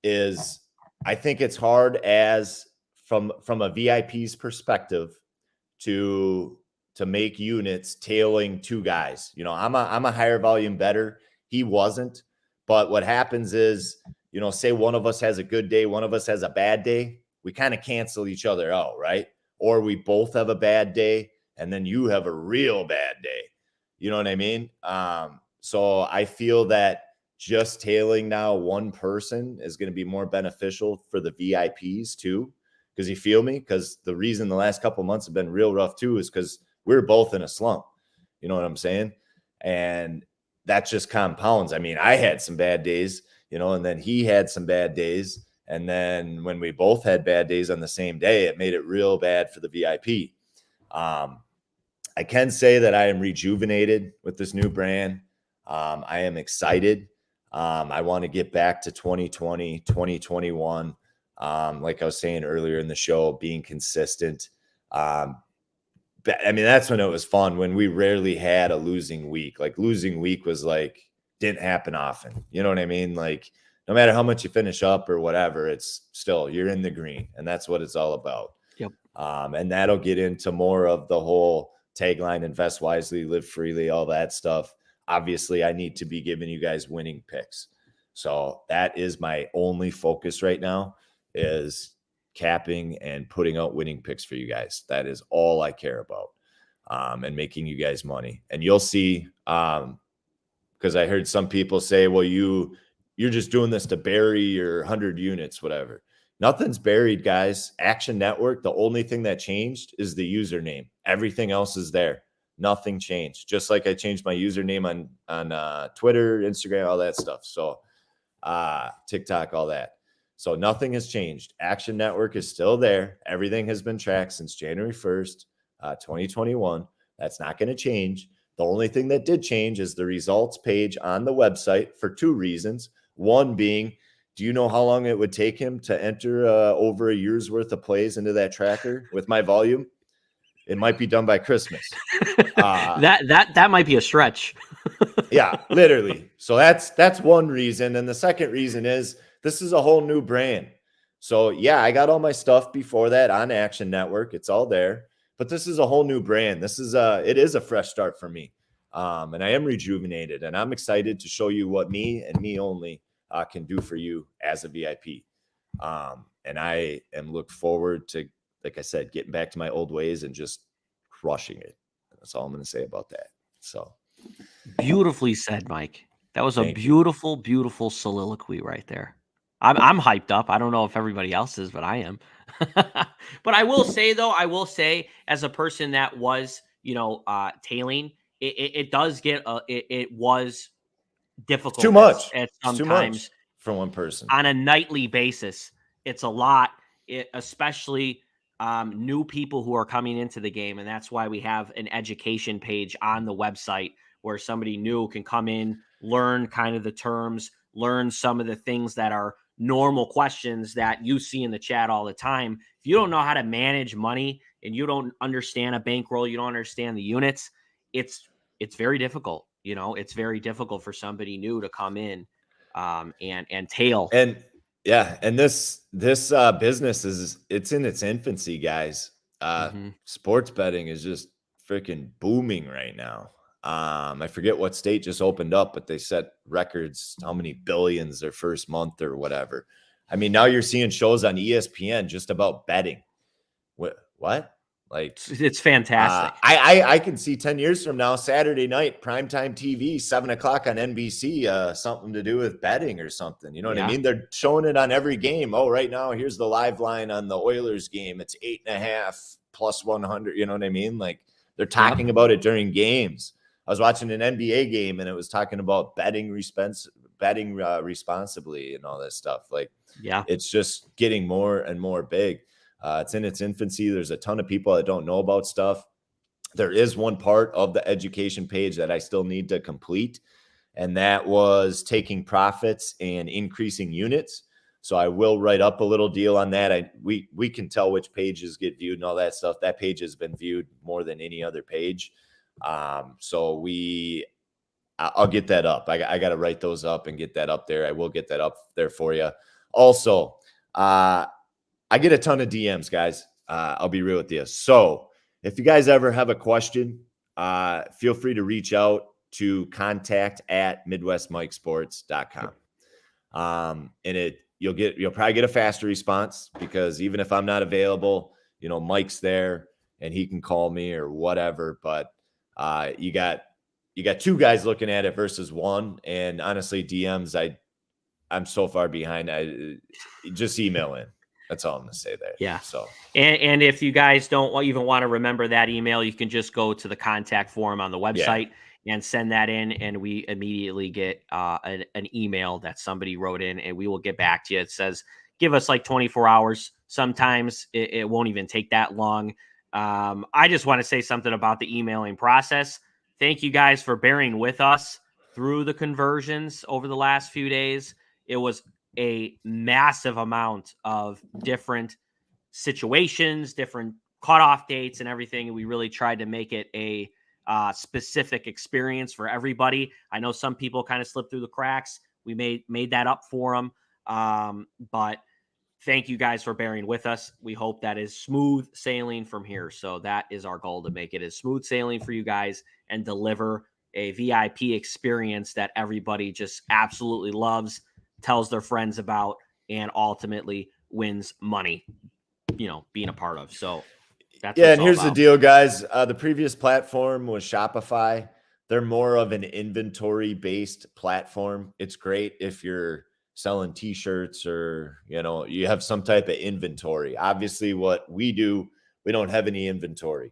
S2: Is I think it's hard as from a VIP's perspective to make units tailing two guys. I'm a higher volume bettor. He wasn't. But what happens is, say one of us has a good day, one of us has a bad day, we kind of cancel each other out, right? Or we both have a bad day and then you have a real bad day. You know what I mean? So I feel that just tailing now one person is going to be more beneficial for the VIPs too. Because you feel me? Because the reason the last couple months have been real rough too is because we're both in a slump. You know what I'm saying? And that just compounds. I mean, I had some bad days, and then he had some bad days. And then when we both had bad days on the same day, it made it real bad for the VIP. I can say that I am rejuvenated with this new brand. I am excited. I want to get back to 2020, 2021. Like I was saying earlier in the show, being consistent. That's when it was fun, when we rarely had a losing week. Like losing week was like, didn't happen often. You know what I mean? Like no matter how much you finish up or whatever, it's still, you're in the green, and that's what it's all about.
S1: Yep.
S2: And that'll get into more of the whole tagline, invest wisely, live freely, all that stuff. Obviously I need to be giving you guys winning picks. So that is my only focus right now, is capping and putting out winning picks for you guys. That is all I care about, and making you guys money. And you'll see, because I heard some people say, well, you're just doing this to bury your 100 units, whatever. Nothing's buried, guys. Action Network, the only thing that changed is the username. Everything else is there. Nothing changed. Just like I changed my username on Twitter, Instagram, all that stuff. So TikTok, all that. So nothing has changed. Action Network is still there. Everything has been tracked since January 1st, 2021. That's not going to change. The only thing that did change is the results page on the website, for two reasons. One being, do you know how long it would take him to enter over a year's worth of plays into that tracker with my volume? It might be done by Christmas.
S1: That might be a stretch.
S2: Yeah, literally. So that's one reason. And the second reason is, this is a whole new brand. So yeah, I got all my stuff before that on Action Network. It's all there, but this is a whole new brand. It is a fresh start for me. And I am rejuvenated, and I'm excited to show you what me and me only can do for you as a VIP. And I am look forward to, like I said, getting back to my old ways and just crushing it. That's all I'm going to say about that. So
S1: beautifully said, Mike. That was a beautiful, beautiful soliloquy right there. I'm hyped up. I don't know if everybody else is, but I am. But I will say, as a person that was, tailing, it does get, it was difficult.
S2: It's too much.
S1: At
S2: sometimes
S1: too much
S2: for one person
S1: on a nightly basis. It's a lot, especially new people who are coming into the game. And that's why we have an education page on the website where somebody new can come in, learn kind of the terms, learn some of the things that are normal questions that you see in the chat all the time. If you don't know how to manage money and you don't understand a bankroll, you don't understand the units, it's very difficult. It's very difficult for somebody new to come in and tail.
S2: And yeah, and this business it's in its infancy, guys. Sports betting is just freaking booming right now. I forget what state just opened up, but they set records, how many billions their first month or whatever. I mean, now you're seeing shows on ESPN just about betting. What? Like,
S1: it's fantastic.
S2: I can see 10 years from now, Saturday night, primetime TV, 7:00 on NBC, something to do with betting or something. You know what I mean? They're showing it on every game. Oh, right now, here's the live line on the Oilers game. It's 8.5 plus 100. You know what I mean? Like, they're talking about it during games. I was watching an NBA game and it was talking about betting responsibly and all that stuff. Like, it's just getting more and more big. It's in its infancy. There's a ton of people that don't know about stuff. There is one part of the education page that I still need to complete, and that was taking profits and increasing units. So I will write up a little deal on that. We can tell which pages get viewed and all that stuff. That page has been viewed more than any other page. So I'll get that up. I got to write those up and get that up there. I will get that up there for you. Also, I get a ton of DMs, guys. I'll be real with you. So if you guys ever have a question, feel free to reach out to contact@MidwestMikeSports.com. And you'll probably get a faster response, because even if I'm not available, Mike's there and he can call me or whatever. But you got two guys looking at it versus one. And honestly, DMs, I'm so far behind. I just email in. That's all I'm going to say there.
S1: Yeah.
S2: So,
S1: and if you guys don't even want to remember that email, you can just go to the contact form on the website and send that in. And we immediately get an email that somebody wrote in, and we will get back to you. It says, give us like 24 hours. Sometimes it won't even take that long. I just want to say something about the emailing process. Thank you guys for bearing with us through the conversions over the last few days. It was a massive amount of different situations, different cutoff dates and everything. And we really tried to make it a specific experience for everybody. I know some people kind of slipped through the cracks. We made that up for them. But thank you guys for bearing with us. We hope that is smooth sailing from here. So that is our goal, to make it as smooth sailing for you guys and deliver a VIP experience that everybody just absolutely loves, tells their friends about, and ultimately wins money, being a part of. So that's
S2: and here's the deal, guys. The previous platform was Shopify. They're more of an inventory based platform. It's great if you're selling t-shirts or, you have some type of inventory. Obviously what we do, we don't have any inventory.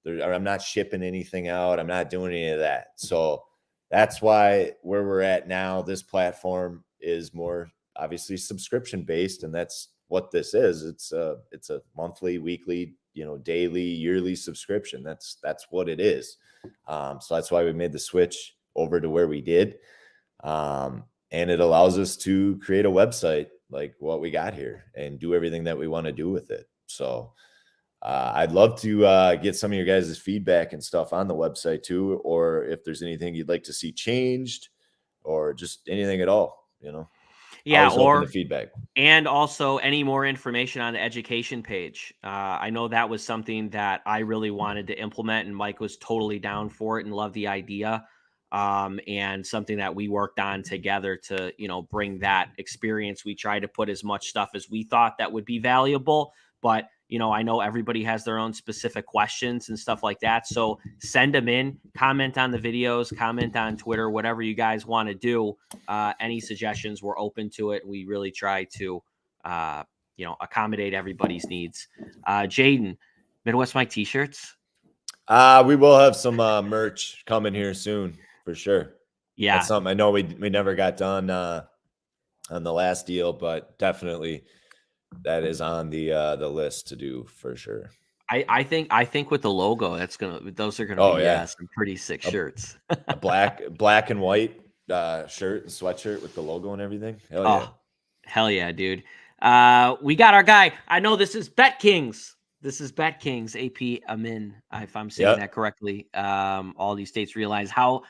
S2: I'm not shipping anything out. I'm not doing any of that. So that's why where we're at now, this platform is more obviously subscription based, and that's what this is. It's a monthly, weekly, daily, yearly subscription. That's what it is. So that's why we made the switch over to where we did. And it allows us to create a website like what we got here and do everything that we want to do with it. So I'd love to get some of your guys' feedback and stuff on the website too, or if there's anything you'd like to see changed or just anything at all,
S1: Yeah,
S2: always open to feedback.
S1: And also any more information on the education page. I know that was something that I really wanted to implement, and Mike was totally down for it and loved the idea. And something that we worked on together to, bring that experience. We tried to put as much stuff as we thought that would be valuable, but I know everybody has their own specific questions and stuff like that. So send them in, comment on the videos, comment on Twitter, whatever you guys want to do. Any suggestions, we're open to it. We really try to, accommodate everybody's needs. Jaden, Midwest Mike t-shirts.
S2: We will have some merch coming here soon for sure.
S1: Yeah.
S2: That's something I know we never got done on the last deal, but definitely that is on the list to do for sure.
S1: I think with the logo, those are gonna be some pretty sick shirts.
S2: A black and white. shirt and sweatshirt with the logo and everything. Hell yeah.
S1: Oh, hell yeah, dude. We got our guy. I know this is Bet Kings. This is Bet Kings, AP Amin, if I'm saying that
S2: Yep.
S1: correctly. All these states realize how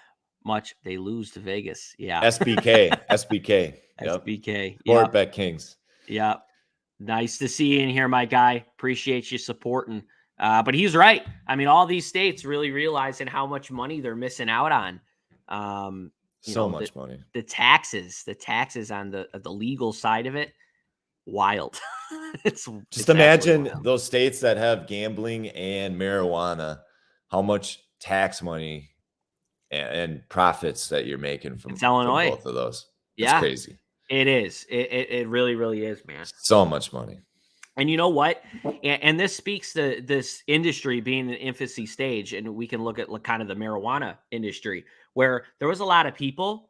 S1: much they lose to Vegas. Yeah.
S2: SBK. Yep.
S1: SBK.
S2: Sport
S1: Yep.
S2: Bet Kings.
S1: Yep. Nice to see you in here, my guy. Appreciate you supporting. But he's right. I mean, all these states really realizing how much money they're missing out on.
S2: So much money.
S1: The taxes on the legal side of it, wild.
S2: Just
S1: it's
S2: imagine
S1: wild.
S2: those states that have gambling and marijuana, how much tax money and profits that you're making from
S1: Illinois.
S2: both of those. It's
S1: Yeah,
S2: crazy.
S1: it is. It really, really is, man.
S2: So much money.
S1: And you know what? And this speaks to this industry being an infancy stage. And we can look at kind of the marijuana industry, where there was a lot of people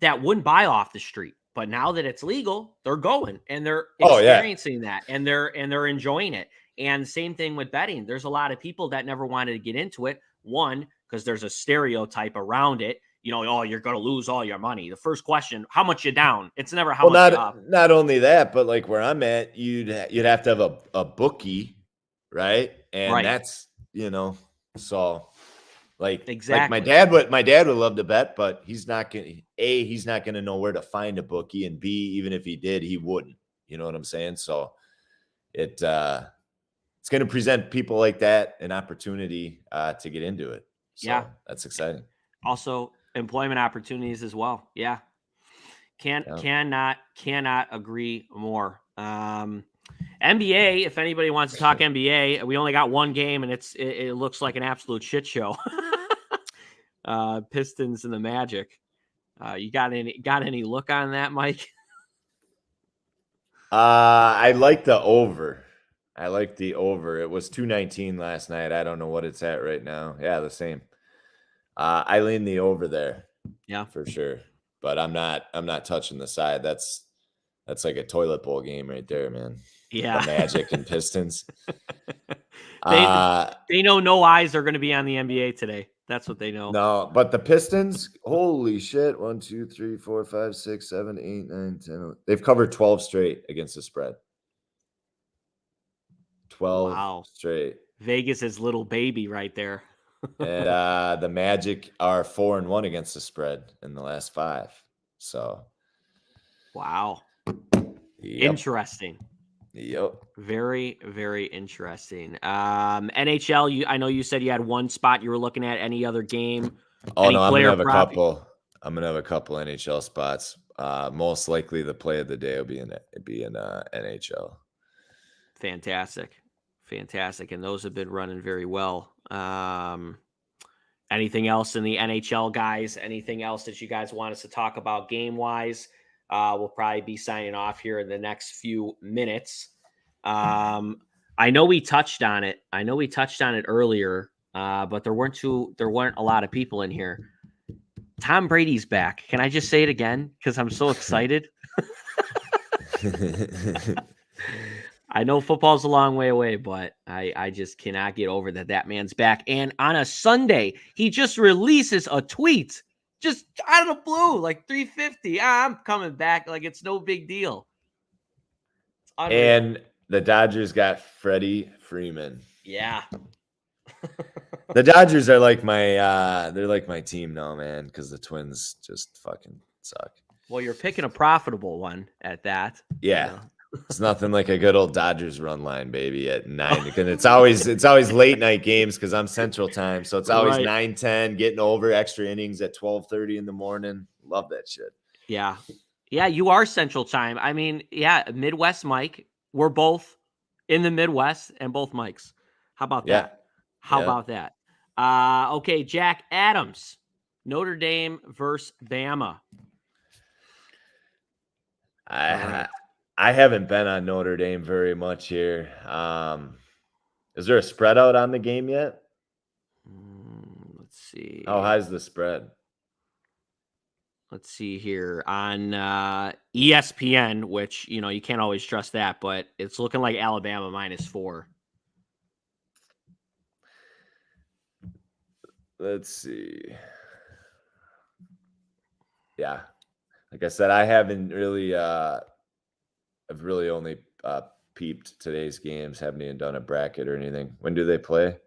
S1: that wouldn't buy off the street. But now that it's legal, they're going and they're experiencing that and they're enjoying it. And same thing with betting. There's a lot of people that never wanted to get into it. One, because there's a stereotype around it. You know, oh, you're going to lose all your money. The first question, how much you down? It's never how much you up.
S2: Not only that, but like where I'm at, you'd have to have a bookie, right? And that's, so like
S1: exactly.
S2: my dad would love to bet, but he's not gonna know where to find a bookie, and B, even if he did, he wouldn't. You know what I'm saying? So it's gonna present people like that an opportunity to get into it. So that's exciting.
S1: Also, employment opportunities as well. Yeah. Cannot agree more. NBA, if anybody wants to talk NBA, we only got one game and it looks like an absolute shit show. Pistons and the Magic. You got any look on that, Mike?
S2: I like the over. I like the over. It was 219 last night. I don't know what it's at right now. Yeah, the same. I lean the over there.
S1: Yeah,
S2: for sure. But I'm not touching the side. That's like a toilet bowl game right there, man.
S1: Yeah.
S2: The Magic and Pistons.
S1: They know no eyes are going to be on the NBA today. That's what they know.
S2: No, but the Pistons, holy shit. 1, 2, 3, 4, 5, 6, 7, 8, 9, 10. They've covered 12 straight against the spread. 12 straight.
S1: Vegas' little baby right there.
S2: And the Magic are 4-1 against the spread in the last 5. So,
S1: wow.
S2: Yep.
S1: Interesting.
S2: Yep.
S1: Very, very interesting. NHL, I know you said you had one spot you were looking at. Any other game?
S2: Oh, no, I'm going to have a couple. I'm going to have a couple NHL spots. Most likely the play of the day will be in NHL.
S1: Fantastic. And those have been running very well. Anything else in the NHL, guys? Anything else that you guys want us to talk about game-wise? We'll probably be signing off here in the next few minutes. I know we touched on it. Earlier, but there weren't a lot of people in here. Tom Brady's back. Can I just say it again? Because I'm so excited. I know football's a long way away, but I just cannot get over that man's back. And on a Sunday, he just releases a tweet just out of the blue, like 350. I'm coming back. Like it's no big deal.
S2: And the Dodgers got Freddie Freeman.
S1: Yeah.
S2: The Dodgers are like they're like my team now, man, because the Twins just fucking suck.
S1: Well, you're picking a profitable one at that.
S2: Yeah. You know? It's nothing like a good old Dodgers run line, baby, at 9. Because it's always late night games because I'm Central Time. So it's always 9-10, getting over extra innings at 12:30 in the morning. Love that shit.
S1: Yeah. Yeah, you are Central Time. I mean, yeah, Midwest Mike. We're both in the Midwest and both Mikes. How about that? How about that? Okay, Jack Adams, Notre Dame versus Bama.
S2: I haven't been on Notre Dame very much here. Is there a spread out on the game yet?
S1: Let's see.
S2: How high is the spread?
S1: Let's see here on ESPN, which, you can't always trust that, but it's looking like Alabama -4.
S2: Let's see. yeah, like I said, I haven't really, I've really only peeped today's games. Haven't even done a bracket or anything. When do they play?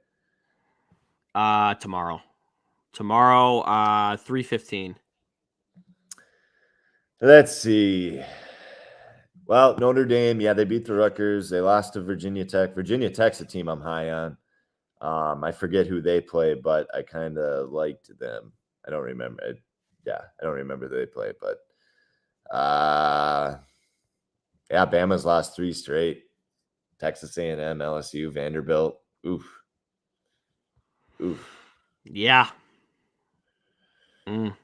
S1: Tomorrow. Tomorrow, 3:15.
S2: Let's see. Well, Notre Dame, yeah, they beat the Rutgers. They lost to Virginia Tech. Virginia Tech's a team I'm high on. I forget who they play, but I kind of liked them. I don't remember. I don't remember who they play, but yeah, Bama's lost 3 straight. Texas A&M, LSU, Vanderbilt. Oof.
S1: Yeah. Mm.
S2: You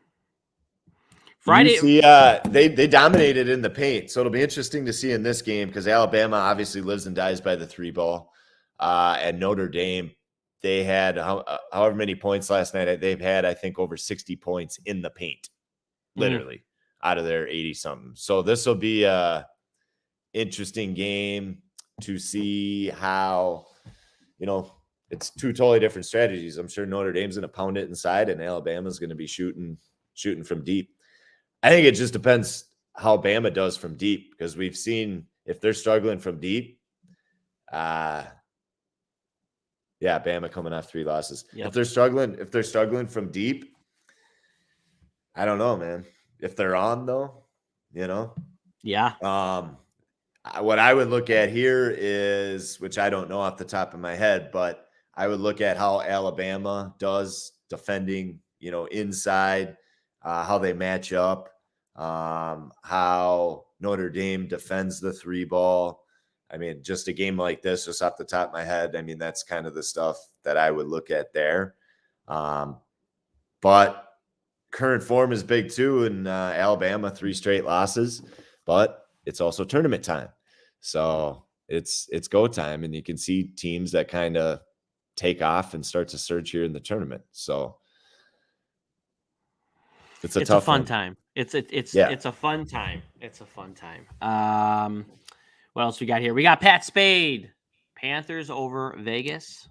S1: Friday.
S2: see, they dominated in the paint, so it'll be interesting to see in this game because Alabama obviously lives and dies by the 3 ball, and Notre Dame, they had however many points last night. They've had, I think, over 60 points in the paint, literally out of their 80 something. So this will be a interesting game to see how, it's 2 totally different strategies. I'm sure Notre Dame's going to pound it inside, and Alabama's going to be shooting from deep. I think it just depends how Bama does from deep, because we've seen if they're struggling from deep, yeah, Bama coming off 3 losses.
S1: Yep.
S2: If they're struggling from deep, I don't know, man. If they're on though,
S1: Yeah.
S2: What I would look at here is, which I don't know off the top of my head, but I would look at how Alabama does defending, inside, how they match up, how Notre Dame defends the 3 ball. I mean, just a game like this, just off the top of my head, I mean, that's kind of the stuff that I would look at there. But current form is big too, in Alabama, 3 straight losses, but it's also tournament time. So it's go time, and you can see teams that kind of take off and start to surge here in the tournament. So it's a
S1: fun
S2: one.
S1: time. It's a fun time. It's a fun time. What else we got here? We got Pat Spade. Panthers over Vegas.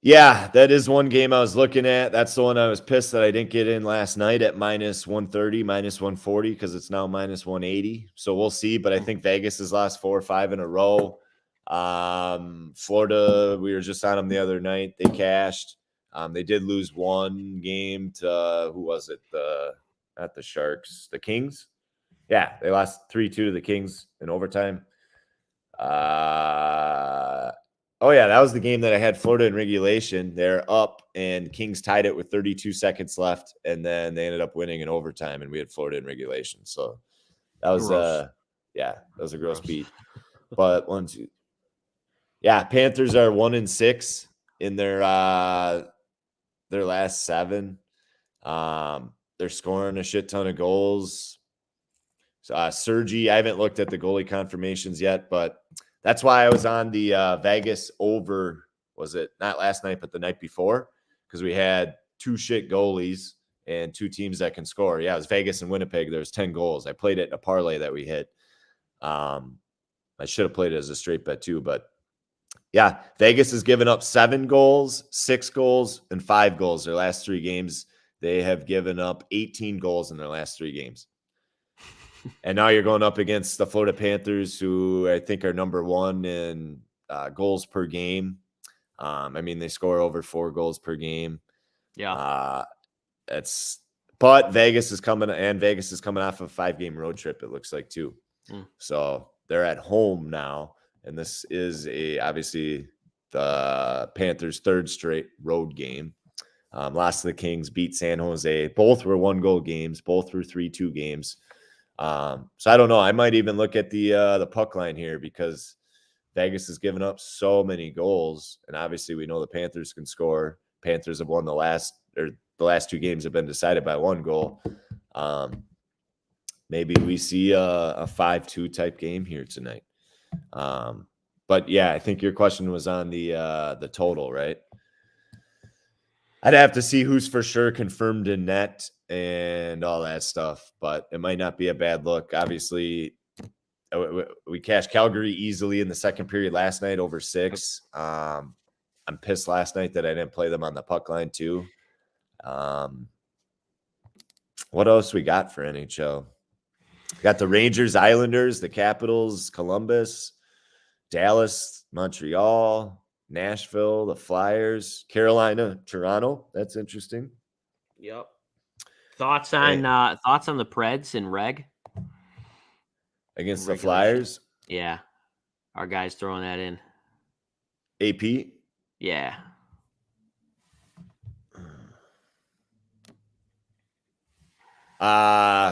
S2: Yeah, that is one game I was looking at. That's the one I was pissed that I didn't get in last night at minus 130, minus 140, because it's now minus 180. So we'll see. But I think Vegas has lost 4 or 5 in a row. Florida, we were just on them the other night. They cashed. They did lose one game to, who was it? Not the Sharks, the Kings. Yeah, they lost 3-2 to the Kings in overtime. Oh, yeah, that was the game that I had Florida in regulation. They're up, and Kings tied it with 32 seconds left, and then they ended up winning in overtime, and we had Florida in regulation. So that was that was a gross beat. But Panthers are 1-6 in their last 7. They're scoring a shit ton of goals. Sergi, I haven't looked at the goalie confirmations yet, but that's why I was on the Vegas over, was it not last night, but the night before, because we had 2 shit goalies and 2 teams that can score. Yeah, it was Vegas and Winnipeg. There was 10 goals. I played it in a parlay that we hit. I should have played it as a straight bet too, but yeah, Vegas has given up 7 goals, 6 goals, and 5 goals. Their last 3 games, they have given up 18 goals in their last 3 games. And now you're going up against the Florida Panthers, who I think are number 1 in goals per game. I mean, they score over 4 goals per game.
S1: Yeah.
S2: But Vegas is coming off a 5-game road trip, it looks like, too. So they're at home now. And this is obviously the Panthers' 3rd straight road game. Lost to the Kings, beat San Jose. Both were 1-goal games. Both were 3-2 games. So I don't know. I might even look at the puck line here, because Vegas has given up so many goals, and obviously we know the Panthers can score. Panthers have won the last 2 games have been decided by 1 goal. Maybe we see a 5-2 type game here tonight. But yeah, I think your question was on the total, right? I'd have to see who's for sure confirmed in net and all that stuff, but it might not be a bad look. Obviously, we cashed Calgary easily in the second period last night over 6. I'm pissed last night that I didn't play them on the puck line too. What else we got for NHL? Got the Rangers, Islanders, the Capitals, Columbus, Dallas, Montreal, Nashville, the Flyers, Carolina, Toronto. That's interesting.
S1: Yep. Thoughts on the Preds and Reg
S2: against the
S1: regulation?
S2: Flyers?
S1: Yeah. Our guys throwing that in.
S2: AP?
S1: Yeah.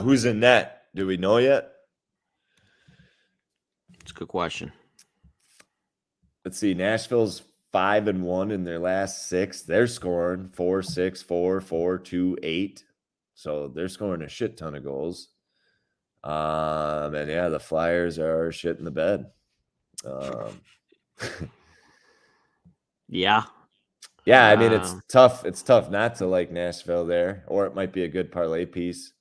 S2: Who's in net? Do we know yet?
S1: It's a good question.
S2: Let's see. Nashville's 5-1 in their last 6. They're scoring 4, 6, 4, 4, 2, 8. So they're scoring a shit ton of goals. And yeah, the Flyers are shit in the bed.
S1: Yeah.
S2: Yeah, I mean, it's tough. It's tough not to like Nashville there, or it might be a good parlay piece.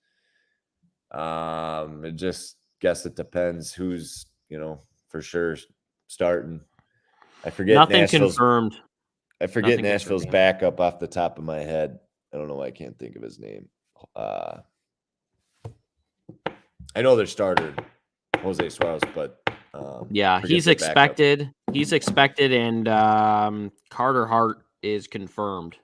S2: It just guess it depends who's, for sure starting. I forget
S1: Nothing
S2: Nashville's
S1: confirmed.
S2: I forget
S1: Nothing
S2: Nashville's
S1: confirmed.
S2: backup off the top of my head. I don't know why I can't think of his name. I know their starter, Jose Suarez, but
S1: yeah, he's expected. Backup. He's expected, and Carter Hart is confirmed.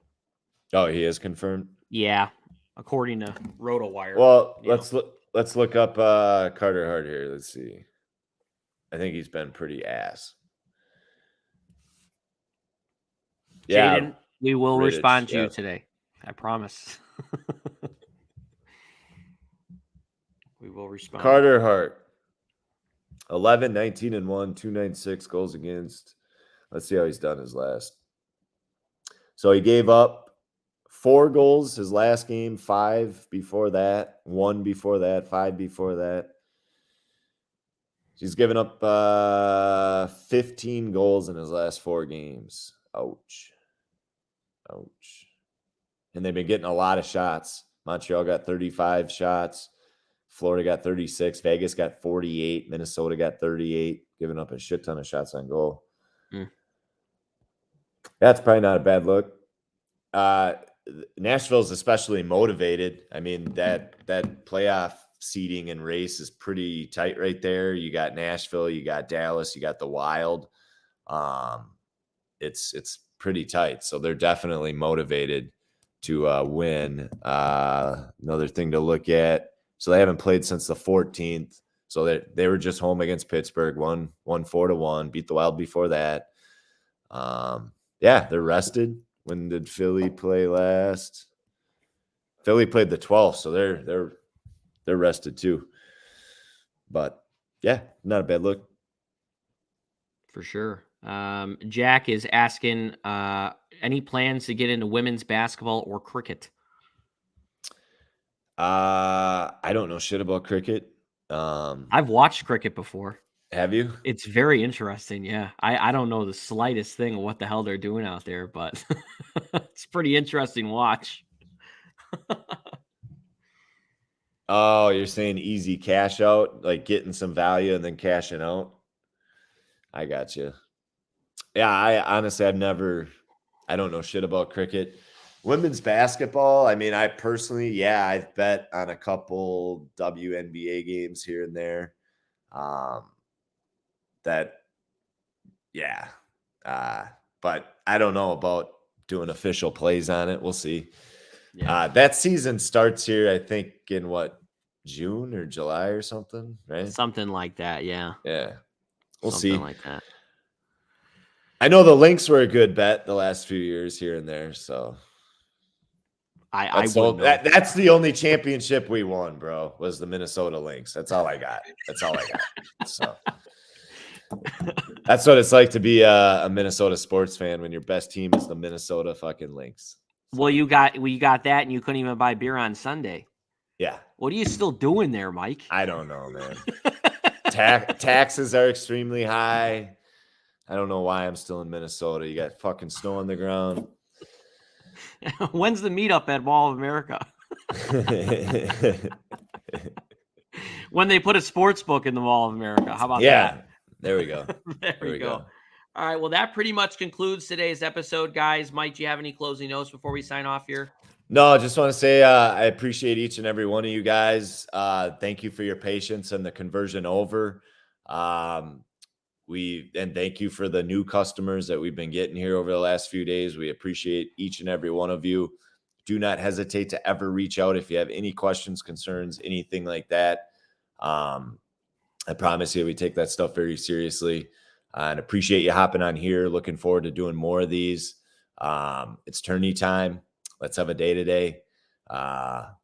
S2: Oh, he is confirmed?
S1: Yeah, according to RotoWire.
S2: Well, let's look up Carter Hart here. Let's see. I think he's been pretty ass. Yeah,
S1: Jaden, we will respond to you today. I promise. We will respond.
S2: Carter Hart, 11, 19, and 1, 296 goals against. Let's see how he's done his last. So he gave up 4 goals his last game, 5 before that, 1 before that, 5 before that. He's given up 15 goals in his last 4 games. Ouch. And they've been getting a lot of shots. Montreal got 35 shots. Florida got 36. Vegas got 48. Minnesota got 38, giving up a shit ton of shots on goal. That's probably not a bad look. Nashville's especially motivated. I mean, that playoff seeding and race is pretty tight right there. You got Nashville, you got Dallas, you got the Wild. It's pretty tight. So they're definitely motivated to win. Another thing to look at. So they haven't played since the 14th. So they were just home against Pittsburgh, won 4-1, beat the Wild before that. Yeah, they're rested. When did Philly play last? Philly played the 12th, so they're rested too. But yeah, not a bad look.
S1: For sure. Jack is asking, any plans to get into women's basketball or cricket?
S2: I don't know shit about cricket.
S1: I've watched cricket before.
S2: Have you?
S1: It's very interesting. Yeah. I don't know the slightest thing of what the hell they're doing out there, but it's pretty interesting watch.
S2: Oh, you're saying easy cash out, like getting some value and then cashing out? I got you. Yeah, I honestly, I don't know shit about cricket. Women's basketball, I mean, I personally, I've bet on a couple WNBA games here and there. But I don't know about doing official plays on it. We'll see. Yeah. That season starts here, I think, in June or July or something, right?
S1: Something like that, yeah.
S2: Yeah. We'll
S1: something
S2: see.
S1: Like that.
S2: I know the Lynx were a good bet the last few years here and there, so that's the only championship we won, bro, was the Minnesota Lynx. That's all I got. So that's what it's like to be a Minnesota sports fan when your best team is the Minnesota fucking Lynx.
S1: Well, you got that, and you couldn't even buy beer on Sunday.
S2: Yeah.
S1: What are you still doing there, Mike?
S2: I don't know, man. Taxes are extremely high. I don't know why I'm still in Minnesota. You got fucking snow on the ground.
S1: When's the meetup at Mall of America? When they put a sports book in the Mall of America. How about that?
S2: Yeah, there we go.
S1: There we go. All right, well, that pretty much concludes today's episode, guys. Mike, do you have any closing notes before we sign off here?
S2: No, I just want to say I appreciate each and every one of you guys. Thank you for your patience and the conversion over. Um, and thank you for the new customers that we've been getting here over the last few days. We appreciate each and every one of you. Do not hesitate to ever reach out if you have any questions, concerns, anything like that. I promise you, we take that stuff very seriously, and appreciate you hopping on here. Looking forward to doing more of these. It's tourney time. Let's have a day today. I'm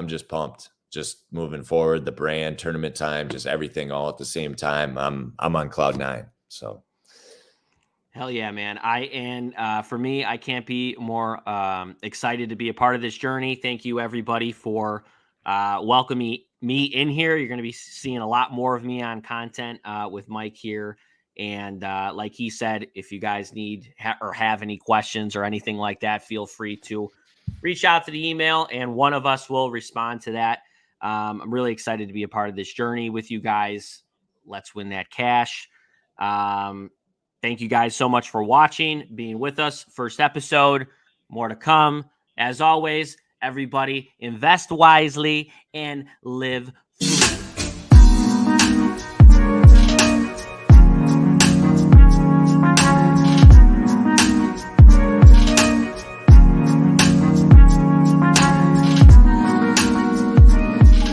S2: just pumped. Just moving forward, the brand, tournament time, just everything all at the same time. I'm on cloud nine. So
S1: Hell yeah, man. For me, I can't be more excited to be a part of this journey. Thank you, everybody, for welcoming me in here. You're going to be seeing a lot more of me on content with Mike here. And like he said, if you guys need or have any questions or anything like that, feel free to reach out to the email and one of us will respond to that. I'm really excited to be a part of this journey with you guys. Let's win that cash. Thank you guys so much for watching, being with us. First episode, more to come. As always, everybody invest wisely and live